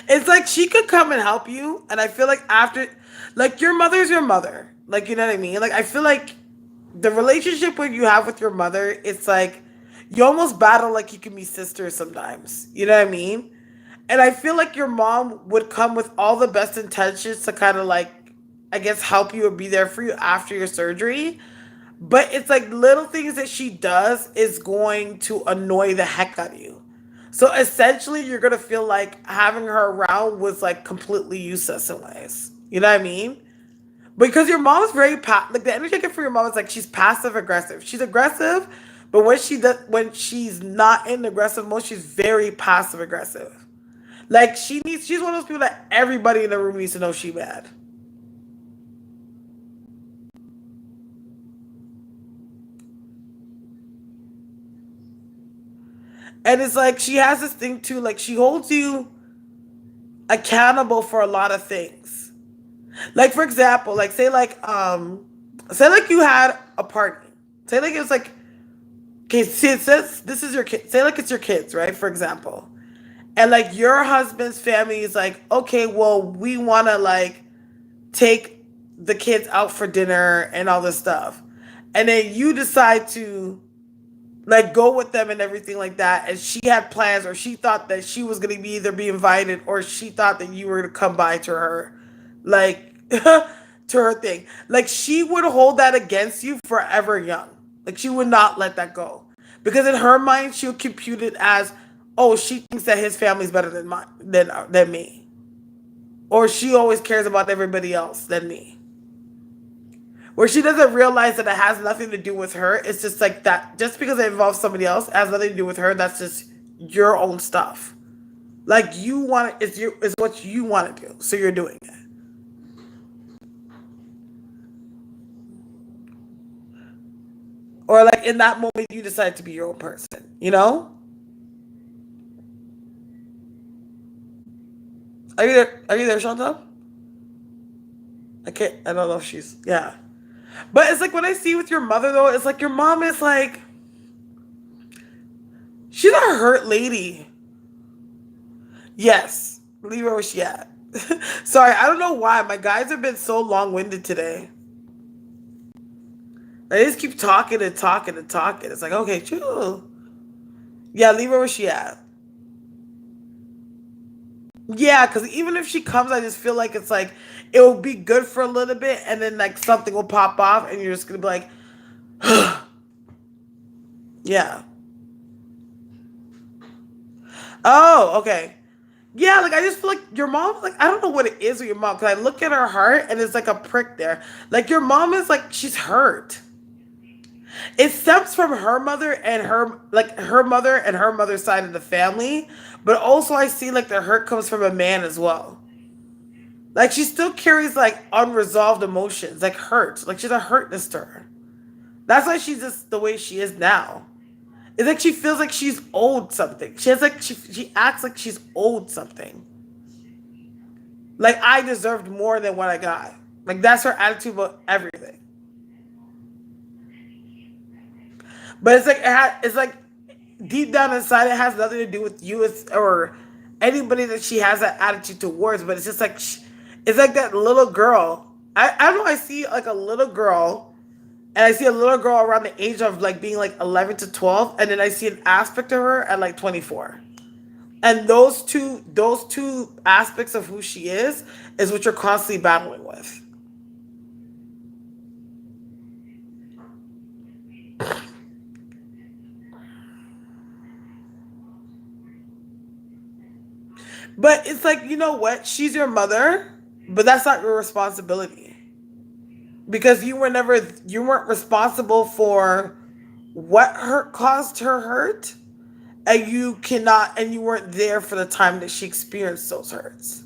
It's like she could come and help you, and I feel like after, like your mother's your mother. Like you know what I mean? Like I feel like the relationship when you have with your mother, it's like you almost battle like you can be sisters sometimes. You know what I mean? And I feel like your mom would come with all the best intentions to kind of like, I guess, help you or be there for you after your surgery. But it's like little things that she does is going to annoy the heck out of you. So essentially, you're gonna feel like having her around was like completely useless in ways. You know what I mean? Because your mom's very like the energy I get for your mom is like she's passive aggressive. She's aggressive, but when she's not in aggressive mode, she's very passive aggressive. Like she's one of those people that everybody in the room needs to know she mad. And it's like she has this thing too, like she holds you accountable for a lot of things. Like for example, like say like you had a party. Say like it was like okay, see it says this is your kid. Say like it's your kids, right? For example. And like your husband's family is like, okay, well, we wanna like take the kids out for dinner and all this stuff. And then you decide to like go with them and everything like that. And she had plans, or she thought that she was gonna be either be invited, or she thought that you were gonna come by to her, like to her thing. Like she would hold that against you forever young. Like she would not let that go because in her mind she'll compute it as, oh, she thinks that his family's better than mine than me, or she always cares about everybody else than me. Where she doesn't realize that it has nothing to do with her. It's just like that. Just because it involves somebody else, it has nothing to do with her. That's just your own stuff. Like you want it, it's what you want to do, so you're doing it. Or like in that moment, you decide to be your own person. You know? Are you there? Are you there, Chantal? I can't. I don't know if she's. Yeah. But it's like what I see with your mother though. It's like your mom is like she's a hurt lady. Yes. Leave her where she at. Sorry, I don't know why. My guys have been so long winded today. They just keep talking and talking and talking. It's like, okay, chill. Yeah, leave her where she at. Yeah, because even if she comes, I just feel like it's like it will be good for a little bit, and then like something will pop off, and you're just gonna be like, yeah. Oh, okay. Yeah, like I just feel like your mom, like I don't know what it is with your mom, because I look at her heart and it's like a prick there. Like your mom is like she's hurt. It stems from her mother and her mother and her mother's side of the family, but also I see like the hurt comes from a man as well. Like she still carries like unresolved emotions, like hurt. Like she's a hurtness to her. That's why she's just the way she is now. It's like she feels like she's owed something. She has like she acts like she's owed something. Like I deserved more than what I got. Like that's her attitude about everything. But it's like it's like deep down inside, it has nothing to do with you or anybody that she has that attitude towards. But it's just like it's like that little girl. I don't know. I see like a little girl, and I see a little girl around the age of like being like 11 to 12, and then I see an aspect of her at like 24. And those two aspects of who she is what you're constantly battling with. But it's like, you know what? She's your mother, but that's not your responsibility. Because you weren't responsible for what hurt caused her hurt, and you weren't there for the time that she experienced those hurts.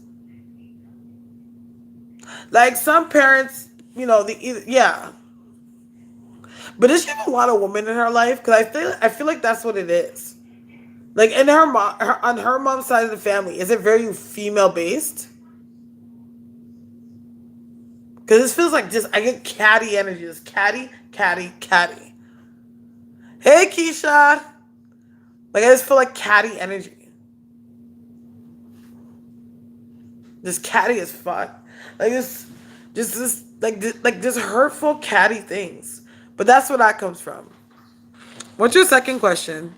Like some parents, yeah. But does she have a lot of women in her life? Because I feel like that's what it is. Like in her mom, on her mom's side of the family, is it very female based? Because this feels like just I get catty energy, just catty, catty, catty. Hey Keisha, like I just feel like catty energy, just catty as fuck, like just this like just hurtful catty things. But that's where that comes from. What's your second question?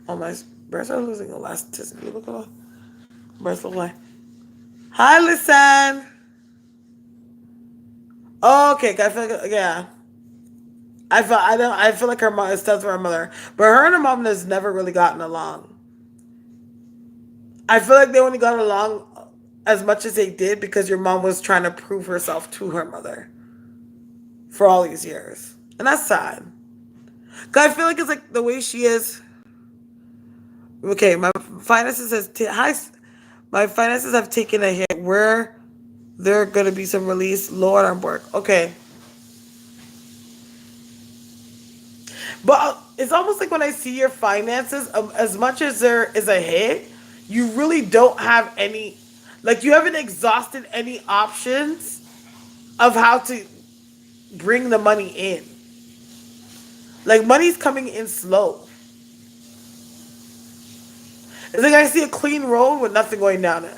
Oh, my breasts are losing elasticity. Look at all breasts look like. Hi, listen. Oh, okay, I feel like, yeah. I feel like her mom it stands for her mother, but her and her mom has never really gotten along. I feel like they only got along as much as they did because your mom was trying to prove herself to her mother for all these years, and that's sad. Cause I feel like it's like the way she is. Okay, finances has t- high, my finances have taken a hit. Where there gonna be some release, Lord, I'm work. Okay, but it's almost like when I see your finances, as much as there is a hit, you really don't have any, like you haven't exhausted any options of how to bring the money in. Like money's coming in slow. It's like I see a clean road with nothing going down it.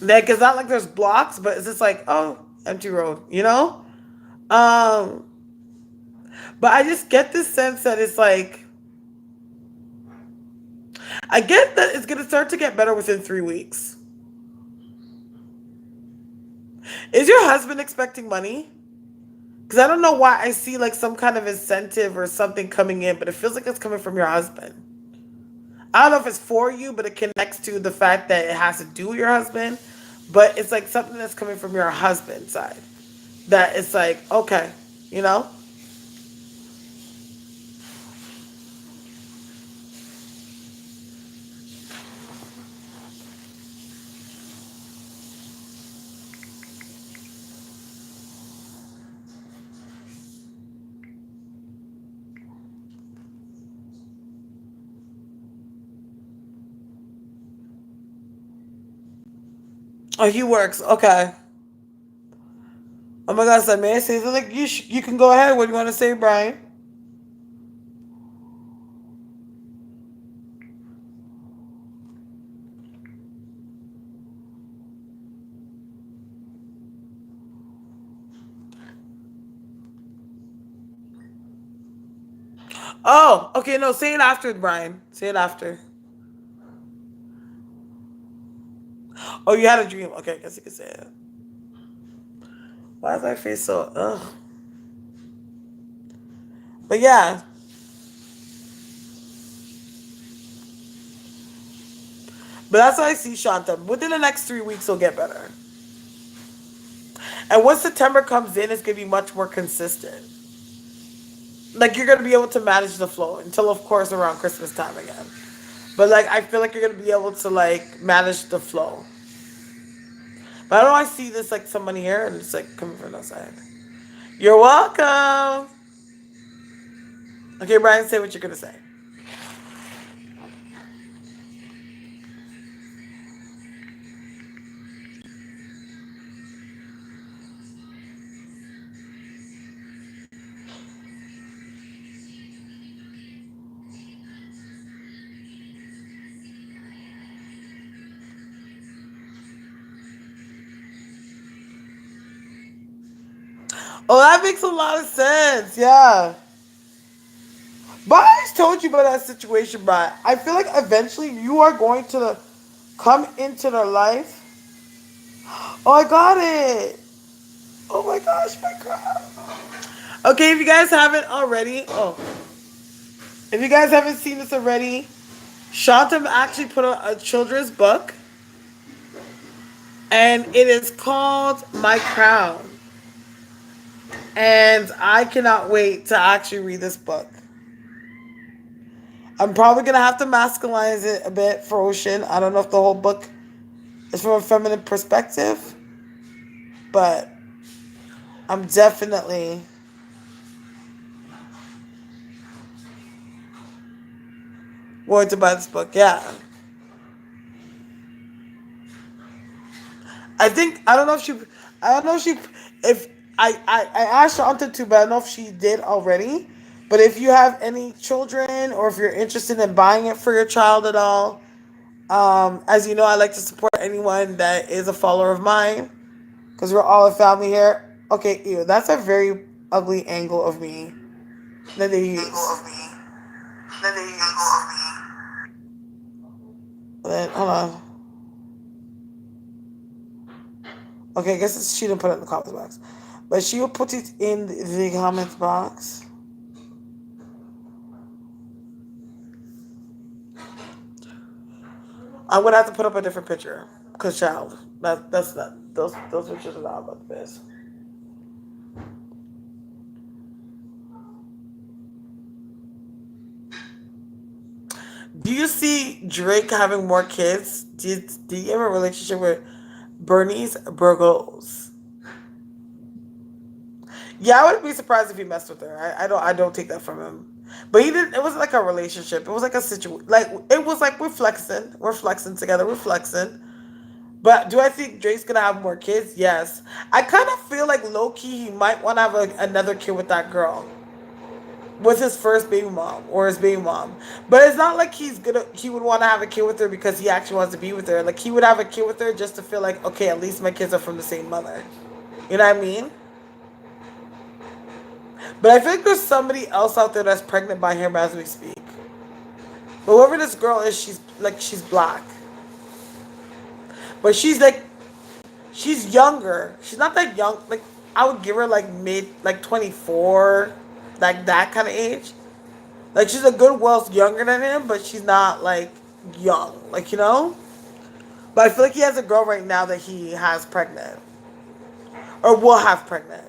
Like it's not like there's blocks, but it's just like, oh, empty road, you know? Um, but I just get this sense that it's like I get that it's gonna start to get better within 3 weeks. Is your husband expecting money? Because I don't know why I see like some kind of incentive or something coming in, but it feels like it's coming from your husband. I don't know if it's for you, but it connects to the fact that it has to do with your husband. But it's like something that's coming from your husband's side. That it's like, okay, you know? Oh, he works. Okay. Oh my gosh, I may I say something? You can go ahead. What do you want to say, Brian? Oh, okay. No, say it after, Brian. Say it after. Oh, you had a dream. Okay, I guess you could say it. Why is my face so? Ugh. But yeah, but that's what I see, Shanta. Within the next 3 weeks, it'll get better. And once September comes in, it's gonna be much more consistent. Like you're gonna be able to manage the flow until, of course, around Christmas time again. But like I feel like you're gonna be able to like manage the flow. But I don't know. I see this like some money here, and it's like coming from the side. You're welcome. Okay, Brian, say what you're gonna say. Oh, that makes a lot of sense. Yeah. But I always told you about that situation, Brian. I feel like eventually you are going to come into their life. Oh, I got it. Oh my gosh, my crap. Okay, if you guys haven't already, if you guys haven't seen this already, Shantam actually put a children's book, and it is called My Crown. And I cannot wait to actually read this book. I'm probably gonna have to masculinize it a bit for Ocean. I don't know if the whole book is from a feminine perspective, but I'm definitely going to buy this book. Yeah, I think I don't know if she, if I asked Shanta to, but I don't know if she did already. But if you have any children, or if you're interested in buying it for your child at all, as you know, I like to support anyone that is a follower of mine because we're all a family here. Okay, ew, that's a very ugly angle of me that they use. Then, hold on. Okay, I guess she didn't put it in the comments box. But she will put it in the comments box. I'm gonna have to put up a different picture, cause child, that's not those pictures are not about the best. Do you see Drake having more kids? Do you have a relationship with Bernice Burgos? Yeah, I wouldn't be surprised if he messed with her. I don't take that from him. But he didn't. It wasn't like a relationship. It was like a situation. Like it was like we're flexing together, we're flexing. But do I think Drake's gonna have more kids? Yes. I kind of feel like low key he might want to have another kid with that girl, with his first baby mom or his baby mom. But it's not like he would want to have a kid with her because he actually wants to be with her. Like he would have a kid with her just to feel like, okay, at least my kids are from the same mother. You know what I mean? But I feel like there's somebody else out there that's pregnant by him as we speak. But whoever this girl is, she's black. But she's younger. She's not that young. Like I would give her like mid, like 24, like that kind of age. Like she's a good well younger than him, but she's not like young. Like you know. But I feel like he has a girl right now that he has pregnant, or will have pregnant.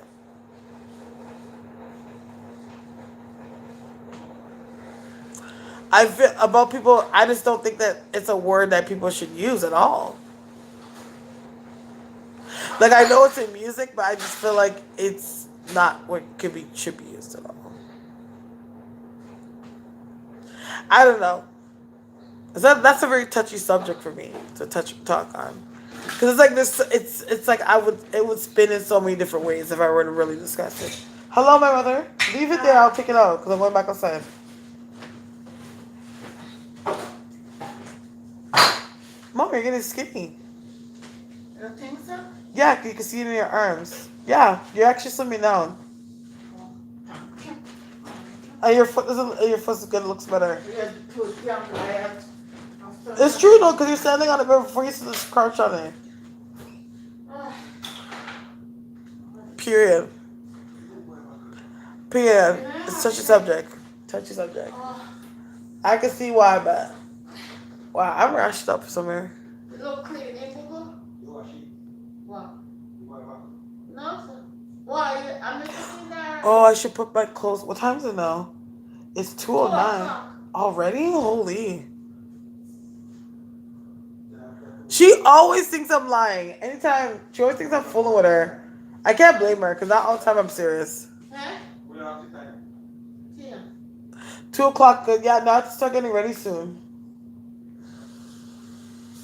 I feel about people. I just don't think that it's a word that people should use at all. Like I know it's in music, but I just feel like it's not what should be used at all. I don't know. That's a very touchy subject for me to talk on, because it's like this. It's like it would spin in so many different ways if I were to really discuss it. Hello, my mother. Leave it there. I'll take it out because I'm going back outside. Mom, you're getting skinny. You don't think so? Yeah, you can see it in your arms. Yeah, you're actually slimming down. Oh, thank you. And your foot doesn't. Your foot's good. Looks better. Yeah, put young lad. It's true though, because you're standing on it before you used to crouch on it. Period. Period. It's touchy subject. Touchy subject. I can see why, but wow, I'm rashed up somewhere. Look clean, ain't it? What? No, sir. Why? I'm missing that. Oh, I should put my clothes. What time is it now? It's 2:09. Already? Holy. She always thinks I'm lying. Anytime, she always thinks I'm fooling with her. I can't blame her, because not all the time I'm serious. Huh? Yeah. 2 o'clock, good. Yeah, no, I have to start getting ready soon.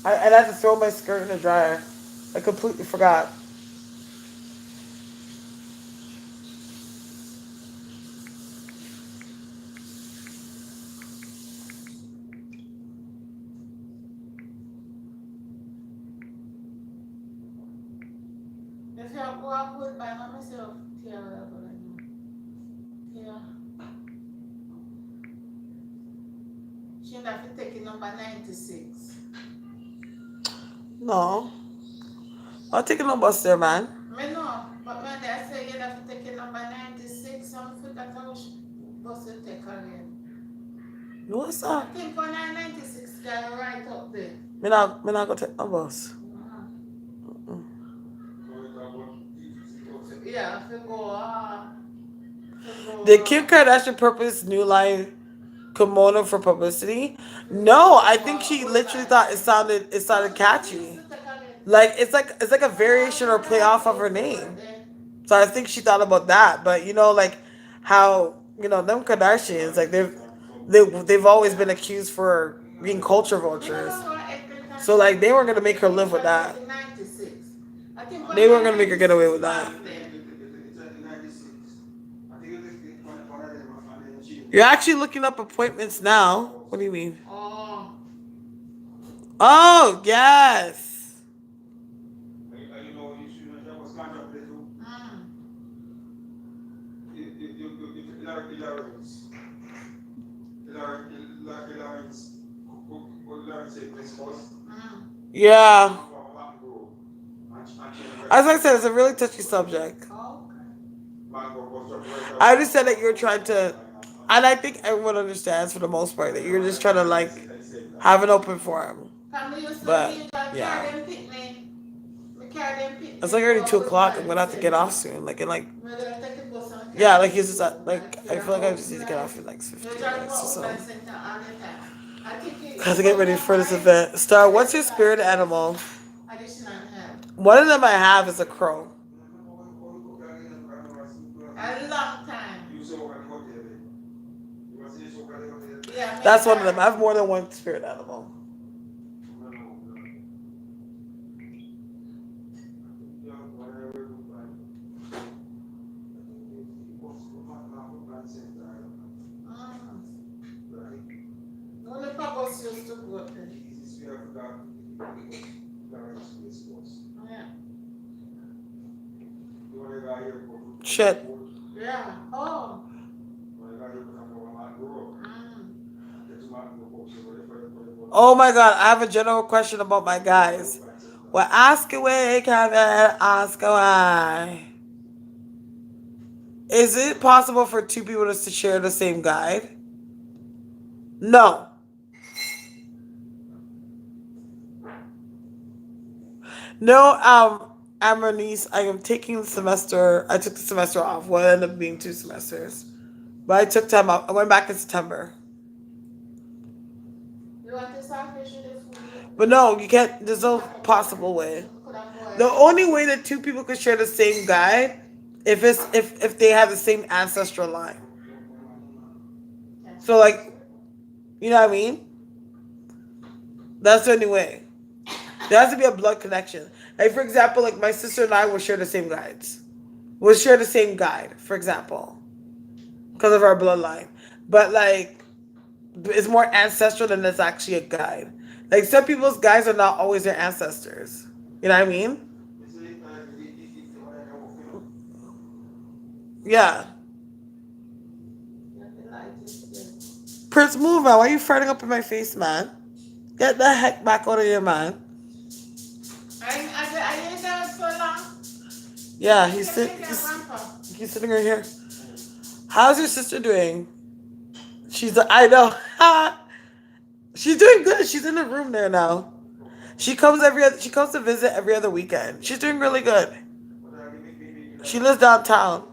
I had to throw my skirt in the dryer. I completely forgot. If you go up with by myself, yeah, whatever I know. Yeah. She have to take it number 96. No. I'll take a no bus there, man. Me know, but when I say you have to take it number 96, some forgot how bus you take again. No, it's I not. think on 96 guy right up there. Me not go take no bus. Uh-huh. Mm. Yeah, if you go, Did Kim Kardashian purpose new line kimono for publicity? No, I think she literally thought it sounded catchy. Like it's like a variation or play off of her name. So I think she thought about that. But like how them Kardashians, like they've always been accused for being culture vultures. So like they weren't gonna make her live with that. They weren't gonna make her get away with that. You're actually looking up appointments now. What do you mean? Oh. Oh yes. Yeah. As I said, it's a really touchy subject. Okay. I understand that you're trying to, and I think everyone understands for the most part that you're just trying to like have an open forum. Come me used to But be got yeah, carry them picnic. Me carry them it's picnic like go already a two good o'clock. I'm time. gonna have to get off soon. Like in like Me gonna take the bus and yeah, carry like them it's just to like I here feel like I for just need to get Woodland. off in like You 15 drive minutes for or so. Woodland Center all the time. I think Cause to it get was ready more for this price. event. Star, what's your $35 spirit animal? additional help. One of them I have is a crow. A long time. Yeah, me That's one of them. I carry. have more than one spirit animal. Mm. Only Pabos used to go there. Yeah. Shit. Yeah. Oh. Mm. Oh my god, I have a general question about my guys. Well, ask away, Kevin. Ask away. Is it possible for two people to share the same guide? No. No, Ambernice, I am taking the semester. I took the semester off. Well, it ended up being 2 semesters. But I took time off. I went back in September. You want to start fishing the food? But no, you can't. There's no possible way. Could have boiled The it. only way that two people could share the same guide if they have the same ancestral line. That's So true. like, you know what I mean? That's the only way. There has to be a blood connection. Like for example, like my sister and I will share the same guides. We'll share the same guide, for example, because of our bloodline. But like, it's more ancestral than it's actually a guide. Like some people's guides are not always their ancestors. You know what I mean? Yeah. Yeah, the light is good. Prince, move out. Why are you farting up in my face, man? Get the heck back out of here, man. I ain't there so long. Yeah, Take your grandpa. he's sitting right here. How's your sister doing? I know. She's doing good. She's in the room there now. She comes to visit every other weekend. She's doing really good. She lives downtown.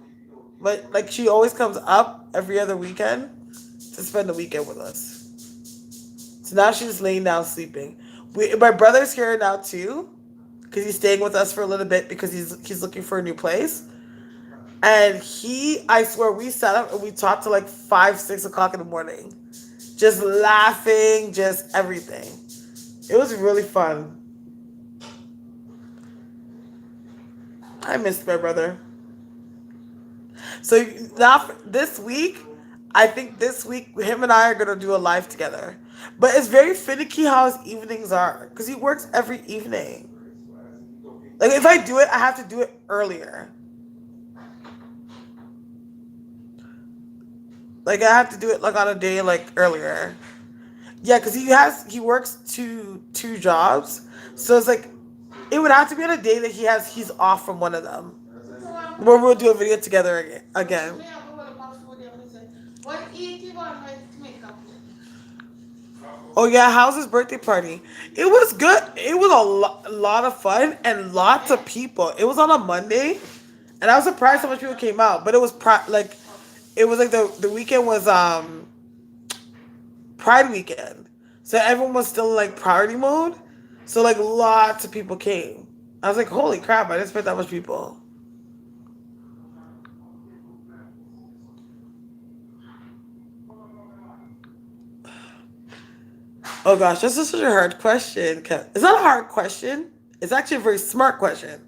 But like she always comes up every other weekend to spend the weekend with us. So now she's laying down sleeping. My brother's here now too, because he's staying with us for a little bit because he's looking for a new place. And I swear, we sat up and we talked to like 5, 6 o'clock in the morning, just laughing, just everything. It was really fun. I missed my brother. So now this week, I think this week him and I are gonna do a live together. But it's very finicky how his evenings are because he works every evening. Like if I do it, I have to do it earlier. Like I have to do it like on a day like earlier. Yeah, because he works two jobs, so it's like it would have to be on a day that he's off from one of them, where we'll do a video together again. What eat you want to make up? Oh yeah, how's his birthday party? It was good. It was a lot of fun and lots of people. It was on a Monday, and I was surprised how much people came out. But it was like it was like the weekend was Pride weekend, so everyone was still in like priority mode. So like lots of people came. I was like, holy crap! I didn't expect that much people. Oh gosh, this is such a hard question. It's not a hard question. It's actually a very smart question.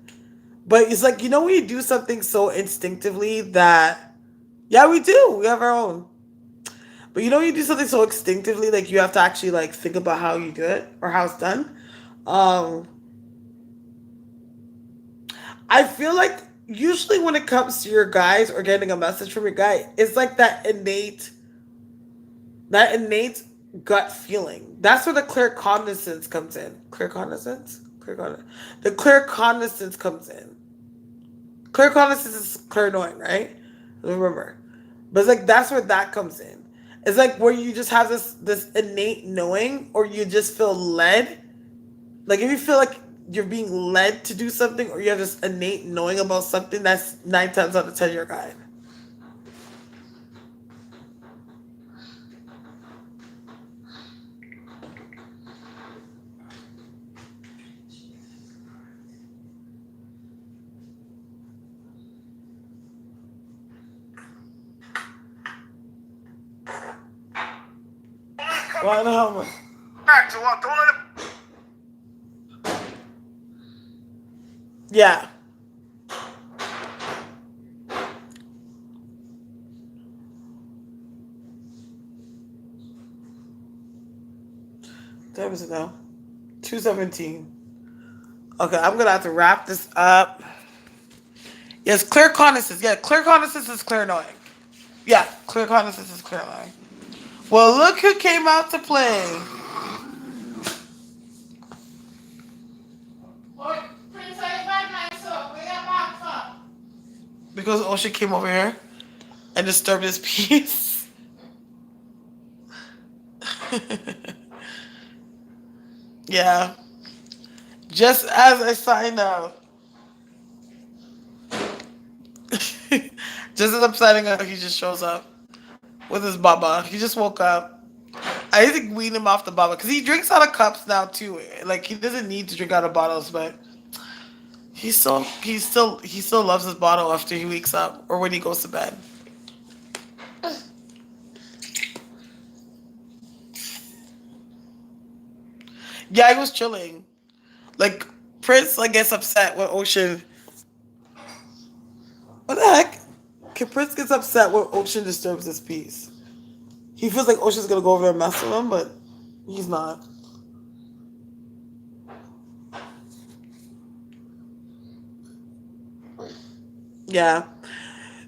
But it's like, when you do something so instinctively that, yeah, we do. We have our own. But you do something so instinctively, like you have to actually like think about how you do it or how it's done. Um, I feel like usually when it comes to your guys or getting a message from your guy, it's like that innate gut feeling. That's where the clear cognizance comes in. Clear cognizance? The clear cognizance comes in. Clear cognizance is clairvoyant, right? Remember. But it's like that's where that comes in. It's like where you just have this innate knowing, or you just feel led. Like if you feel like you're being led to do something, or you have this innate knowing about something, that's 9 times out of 10 your guide. Why the hell? Back to what? Don't let it. Yeah. That was it now. 2:17. Okay, I'm gonna have to wrap this up. Yes, clear cognizance. Yeah, clear cognizance is clear knowing. Yeah, clear cognizance is clear knowing. Well, look who came out to play. What? Prince, are you bad myself? Where your back from? Because Ocean came over here and disturbed his peace. Yeah. Just as I signed out. Just as I'm signing out, he just shows up with his baba. He just woke up. I need to wean him off the baba because he drinks out of cups now too. Like he doesn't need to drink out of bottles, but he still loves his bottle after he wakes up or when he goes to bed. Yeah, he was chilling. Like Prince, like gets upset when Ocean. What the heck? Prince gets upset when Ocean disturbs his peace. He feels like Ocean's gonna go over and mess with him, but he's not. Yeah.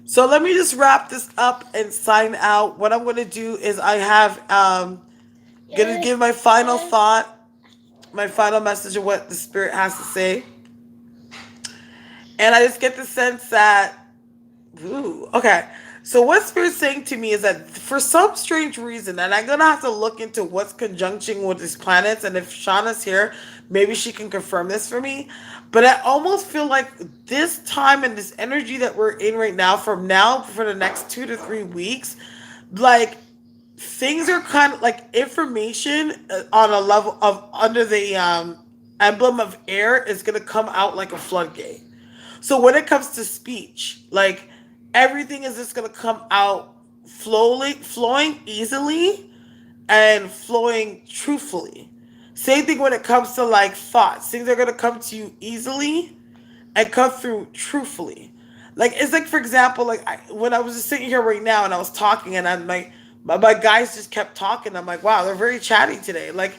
So let me just wrap this up and sign out. What I'm gonna do is I have gonna give my final thought, my final message of what the spirit has to say, and I just get the sense that, ooh, okay. So what Spirit's saying to me is that for some strange reason, and I'm gonna have to look into what's conjunction with these planets, and if Shauna's here, maybe she can confirm this for me. But I almost feel like this time and this energy that we're in right now, from now for the next 2 to 3 weeks, like things are kind of like information on a level of under the emblem of air is gonna come out like a floodgate. So when it comes to speech, like everything is just gonna come out flowing easily, and flowing truthfully. Same thing when it comes to like thoughts. Things are gonna come to you easily and come through truthfully. Like it's like for example, like when I was just sitting here right now and I was talking and I'm like, my guys just kept talking. I'm like, wow, they're very chatty today. Like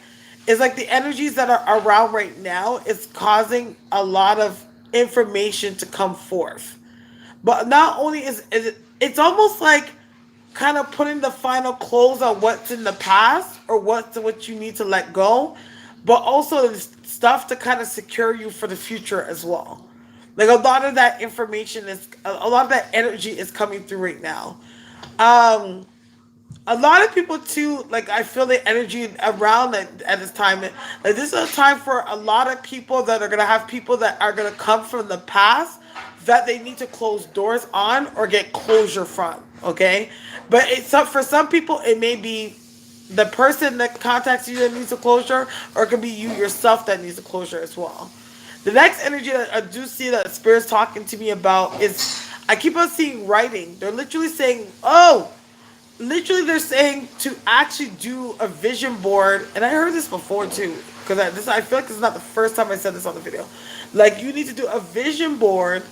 it's like the energies that are around right now is causing a lot of information to come forth. But not only is it, it's almost like kind of putting the final close on what's in the past or what you need to let go, but also the stuff to kind of secure you for the future as well. Like a lot of that information is a lot of that energy is coming through right now. Um, a lot of people too, like I feel the energy around it at this time. Like this is a time for a lot of people that are gonna have people that are gonna come from the past that they need to close doors on or get closure from. Okay, but it's for some people it may be the person that contacts you that needs a closure, or it could be you yourself that needs a closure as well. The next energy that I do see that Spirit's talking to me about is I keep on seeing writing. They're literally saying, "Oh." Literally they're saying to actually do a vision board, and I heard this before too because I feel like this is not the first time I said this on the video. Like you need to do a vision board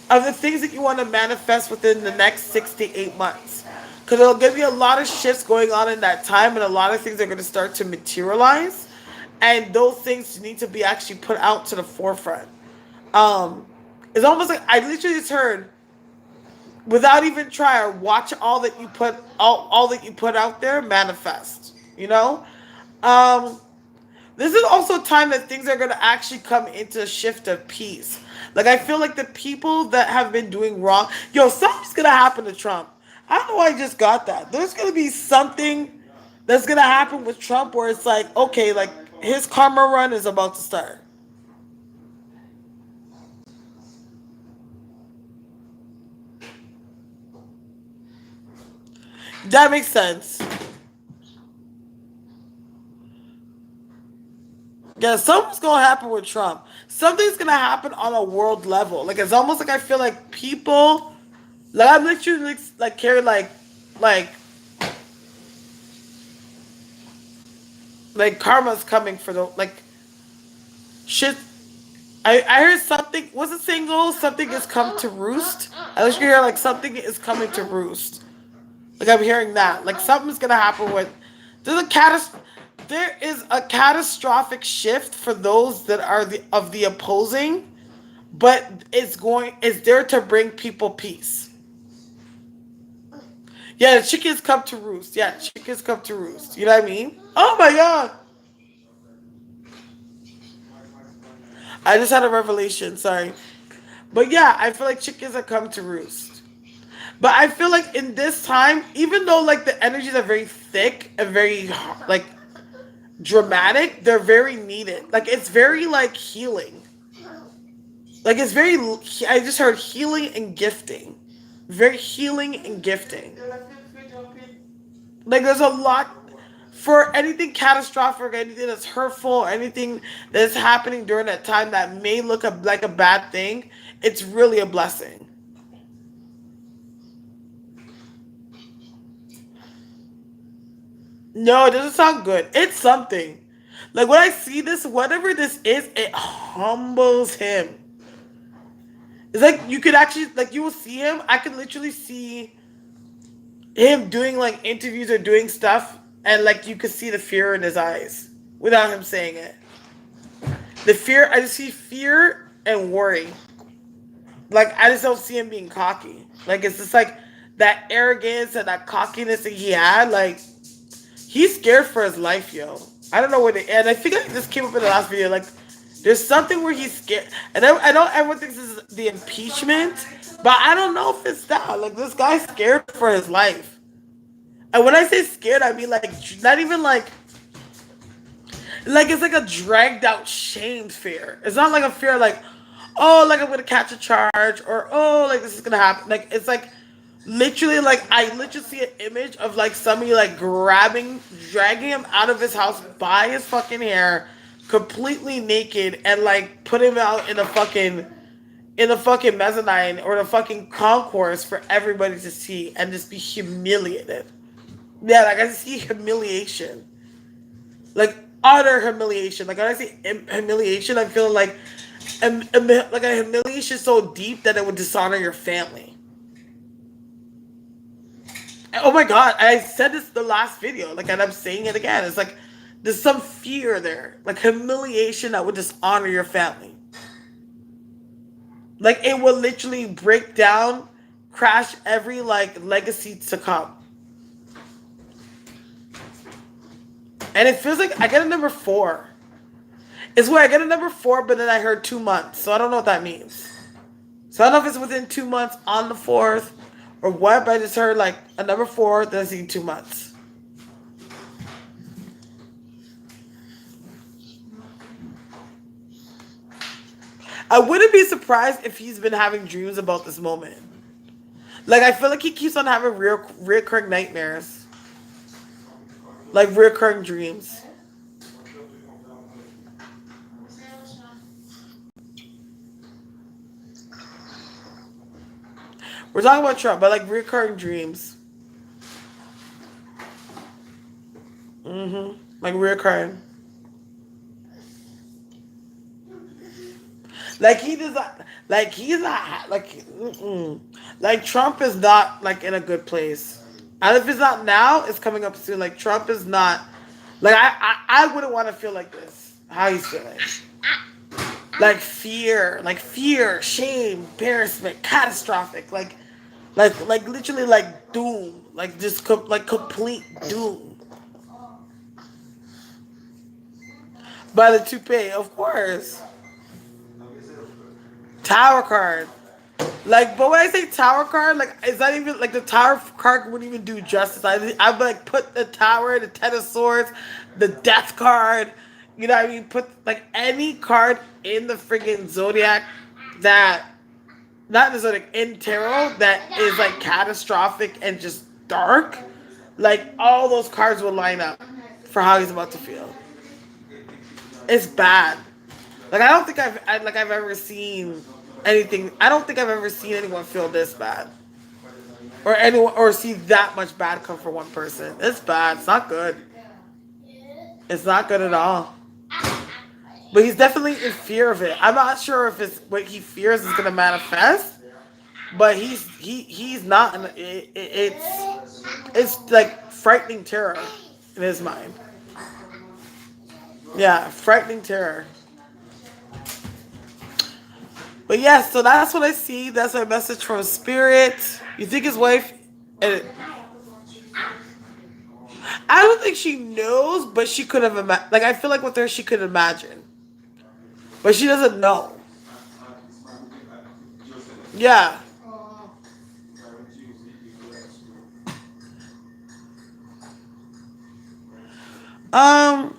of the things that you want to manifest within the next 6 to 8 months, because there'll give you a lot of shifts going on in that time, and a lot of things are going to start to materialize, and those things need to be actually put out to the forefront. um it's almost like I literally just heard, without even trying, watch all that you put out there manifest, you know. um This is also a time that things are gonna actually come into a shift of peace. Like I feel like the people that have been doing wrong, yo, something's gonna happen to Trump. I don't know why I just got that. There's gonna be something that's gonna happen with Trump where it's like, okay, like his karma run is about to start. That makes sense. Yeah, something's gonna happen with Trump. Something's gonna happen on a world level. Like it's almost like I feel like people, like I'm literally like carry like like karma's coming for the like shit. I heard something was it single something is come to roost. I was hear like something is coming to roost. Like I'm hearing that like something's gonna happen with there is a catastrophic shift for those that are the opposing, but it's there to bring people peace. Yeah, the chickens come to roost. Yeah, chickens come to roost. You know what I mean? Oh my god! I just had a revelation. Sorry, but yeah, I feel like chickens are come to roost. But I feel like in this time, even though like the energies are very thick and very like dramatic, they're very needed. Like it's very like healing. Like it's very. I just heard healing and gifting. Very healing and gifting. Like there's a lot for anything catastrophic, anything that's hurtful, or anything that's happening during that time that may look like a bad thing. It's really a blessing. No, it doesn't sound good. It's something. Like when I see this, whatever this is, it humbles him. It's like you could actually like you will see him. I could literally see him doing like interviews or doing stuff, and like you could see the fear in his eyes without him saying it. The fear, I just see fear and worry. Like I just don't see him being cocky. Like it's just like that arrogance and that cockiness that he had. Like he's scared for his life, yo. I don't know what it, and I think like this came up in the last video. Like there's something where he's scared, and I know everyone thinks this is the impeachment, but I don't know if it's that. Like this guy's scared for his life. And when I say scared, I mean like not even like it's like a dragged out shamed fear. It's not like a fear like, oh, like I'm gonna catch a charge or oh, like this is gonna happen. Like it's like literally like I literally see an image of like somebody like dragging him out of his house by his fucking hair, completely naked, and like put him out in the fucking mezzanine or the fucking concourse for everybody to see and just be humiliated. Yeah, like I see humiliation, like utter humiliation. Like when I see humiliation, I'm feeling like, like a humiliation so deep that it would dishonor your family. Oh my god, I said this in the last video, like, and I'm saying it again. It's like there's some fear there, like humiliation that would dishonor your family. Like it will literally break down, crash every like legacy to come. And it feels like I get a number 4. It's where I get a number 4, but then I heard 2 months. So I don't know what that means. So I don't know if it's within 2 months on the 4th or what, but I just heard like a number 4, then I see 2 months. I wouldn't be surprised if he's been having dreams about this moment. Like I feel like he keeps on having reoccurring nightmares. Like reoccurring dreams. We're talking about Trump, but like recurring dreams. Like reoccurring. Like he does not. Like he's not. Like. Like Trump is not like in a good place. And if it's not now, it's coming up soon. Like Trump is not. Like I wouldn't want to feel like this. How he's feeling. Like fear, shame, embarrassment, catastrophic. Like literally like doom. Like just like complete doom. By the toupee, of course. Tower card. Like, but when I say tower card, like, it's not even like the tower card wouldn't even do justice. I'd like put the tower, the ten of swords, the death card. You know what I mean? Put like any card in the freaking zodiac that, not in the zodiac, in tarot that is like catastrophic and just dark. Like all those cards will line up for how he's about to feel. It's bad. Like I don't think I've ever seen anything. I don't think I've ever seen anyone feel this bad, or anyone, or see that much bad come from one person. It's bad. It's not good. It's not good at all. But he's definitely in fear of it. I'm not sure if it's what he fears is gonna manifest, but he's not. It's like frightening terror in his mind. Yeah, frightening terror. But yeah, so that's what I see. That's my message from spirit. You think his wife? And I don't think she knows, but she could have imagined. Like I feel like with her, she could imagine, but she doesn't know. Yeah. Um,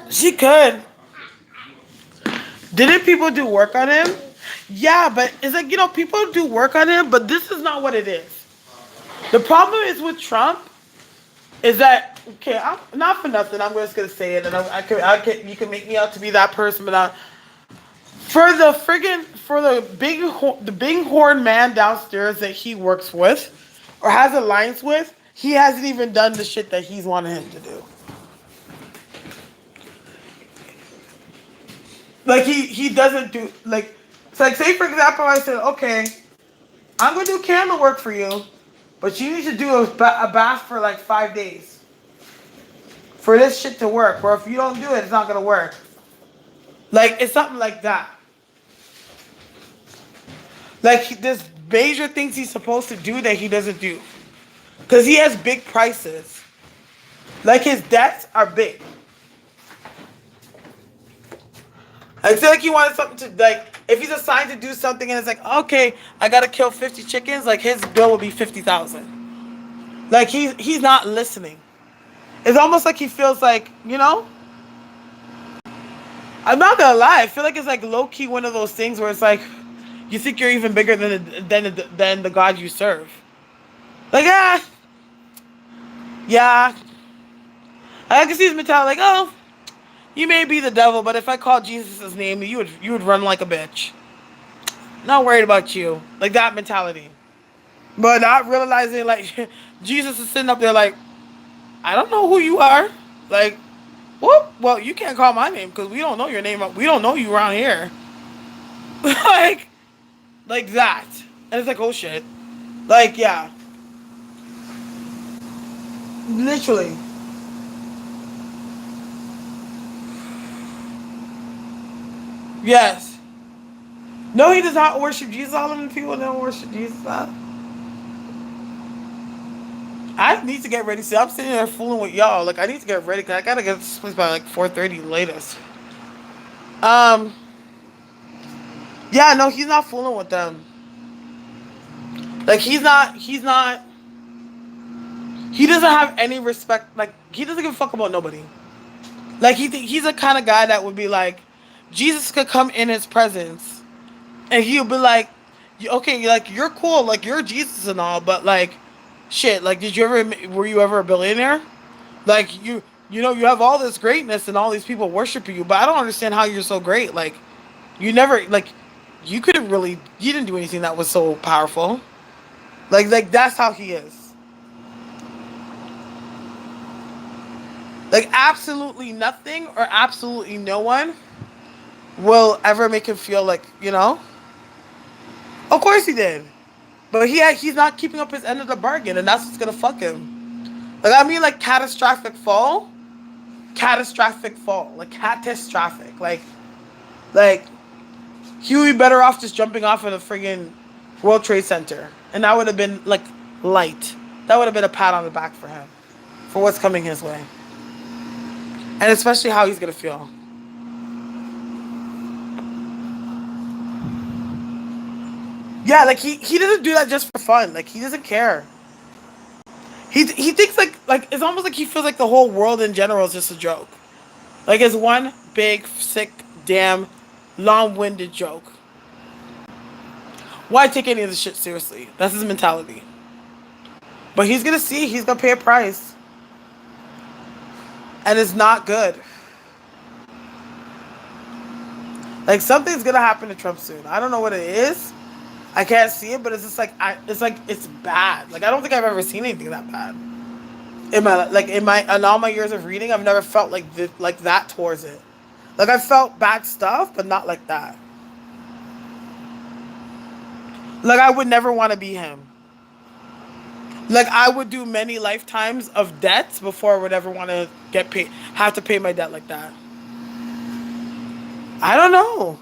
she could. Didn't people do work on him? Yeah, but it's like, people do work on him, but this is not what it is. The problem is with Trump is that, okay, I'm not for nothing. I'm just gonna say it, and you can make me out to be that person, but for the big horn man downstairs that he works with or has alliance with, he hasn't even done the shit that he's wanted him to do. Like he doesn't do like, it's like, say for example, I said, okay, I'm gonna do candle work for you, but you need to do a bath for like 5 days for this shit to work. Or if you don't do it, it's not gonna work. Like it's something like that. Like there's major things he's supposed to do that he doesn't do, because he has big prices. Like his debts are big. I feel like he wanted something to, like, if he's assigned to do something and it's like, okay, I gotta kill 50 chickens, like his bill will be 50,000. Like he's not listening. It's almost like he feels like, I'm not gonna lie, I feel like it's like low key one of those things where it's like you think you're even bigger than the God you serve. Like yeah, I can see his mentality like, oh, you may be the devil, but if I called Jesus' name, you would run like a bitch. Not worried about you. Like that mentality. But not realizing like Jesus is sitting up there like, I don't know who you are. Like, whoop, well, you can't call my name because we don't know your name. We don't know you around here. like like that. And it's like, oh shit. Like, yeah. Literally. Yes. No, he does not worship Jesus. All of the people don't worship Jesus. I need to get ready. See, I'm sitting there fooling with y'all. Like, I need to get ready because I gotta get to this place by like 4:30 latest. Um, yeah, no, he's not fooling with them. Like, he's not. He doesn't have any respect. Like, he doesn't give a fuck about nobody. Like, he's the kind of guy that would be like, Jesus could come in his presence, and he'll be like, okay, like you're cool, like you're Jesus and all, but like, shit, like were you ever a billionaire? Like you have all this greatness and all these people worshiping you, but I don't understand how you're so great. Like, you never like, you didn't do anything that was so powerful. Like that's how he is. Like absolutely nothing or absolutely no one will ever make him feel like, Of course he did. But he's not keeping up his end of the bargain, and that's what's gonna fuck him. Like, I mean, like catastrophic fall, like catastrophic, like he would be better off just jumping off of the friggin' World Trade Center, and that would have been like light. That would have been a pat on the back for him, for what's coming his way, and especially how he's gonna feel. Yeah, like he doesn't do that just for fun. Like he doesn't care. He thinks like it's almost like he feels like the whole world in general is just a joke. Like it's one big sick damn long-winded joke. Why take any of this shit seriously? That's his mentality. But he's gonna see. He's gonna pay a price, and it's not good. Like something's gonna happen to Trump soon. I don't know what it is. I can't see it, but it's just like it's like it's bad. Like I don't think I've ever seen anything that bad in all my years of reading. I've never felt like that towards it. Like I felt bad stuff, but not like that. Like I would never want to be him. Like I would do many lifetimes of debts before I would ever want to get paid, have to pay my debt like that. I don't know.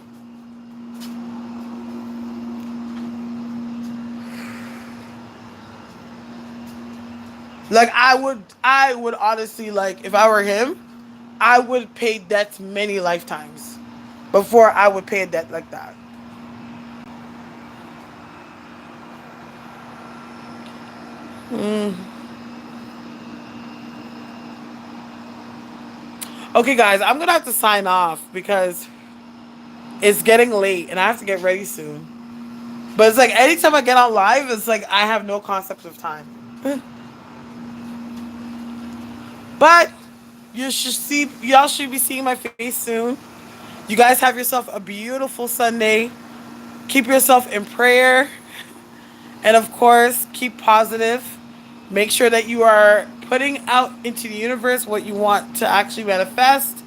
Like I would honestly, like if I were him, I would pay debts many lifetimes before I would pay a debt like that. Mm. Okay, guys, I'm gonna have to sign off because it's getting late and I have to get ready soon. But it's like anytime I get on live, it's like I have no concept of time. But y'all should be seeing my face soon. You guys have yourself a beautiful Sunday. Keep yourself in prayer. And of course, keep positive. Make sure that you are putting out into the universe what you want to actually manifest,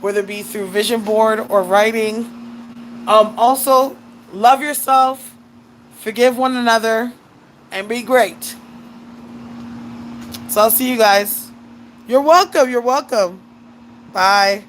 whether it be through vision board or writing. Also, love yourself, forgive one another, and be great. So I'll see you guys. You're welcome. You're welcome. Bye.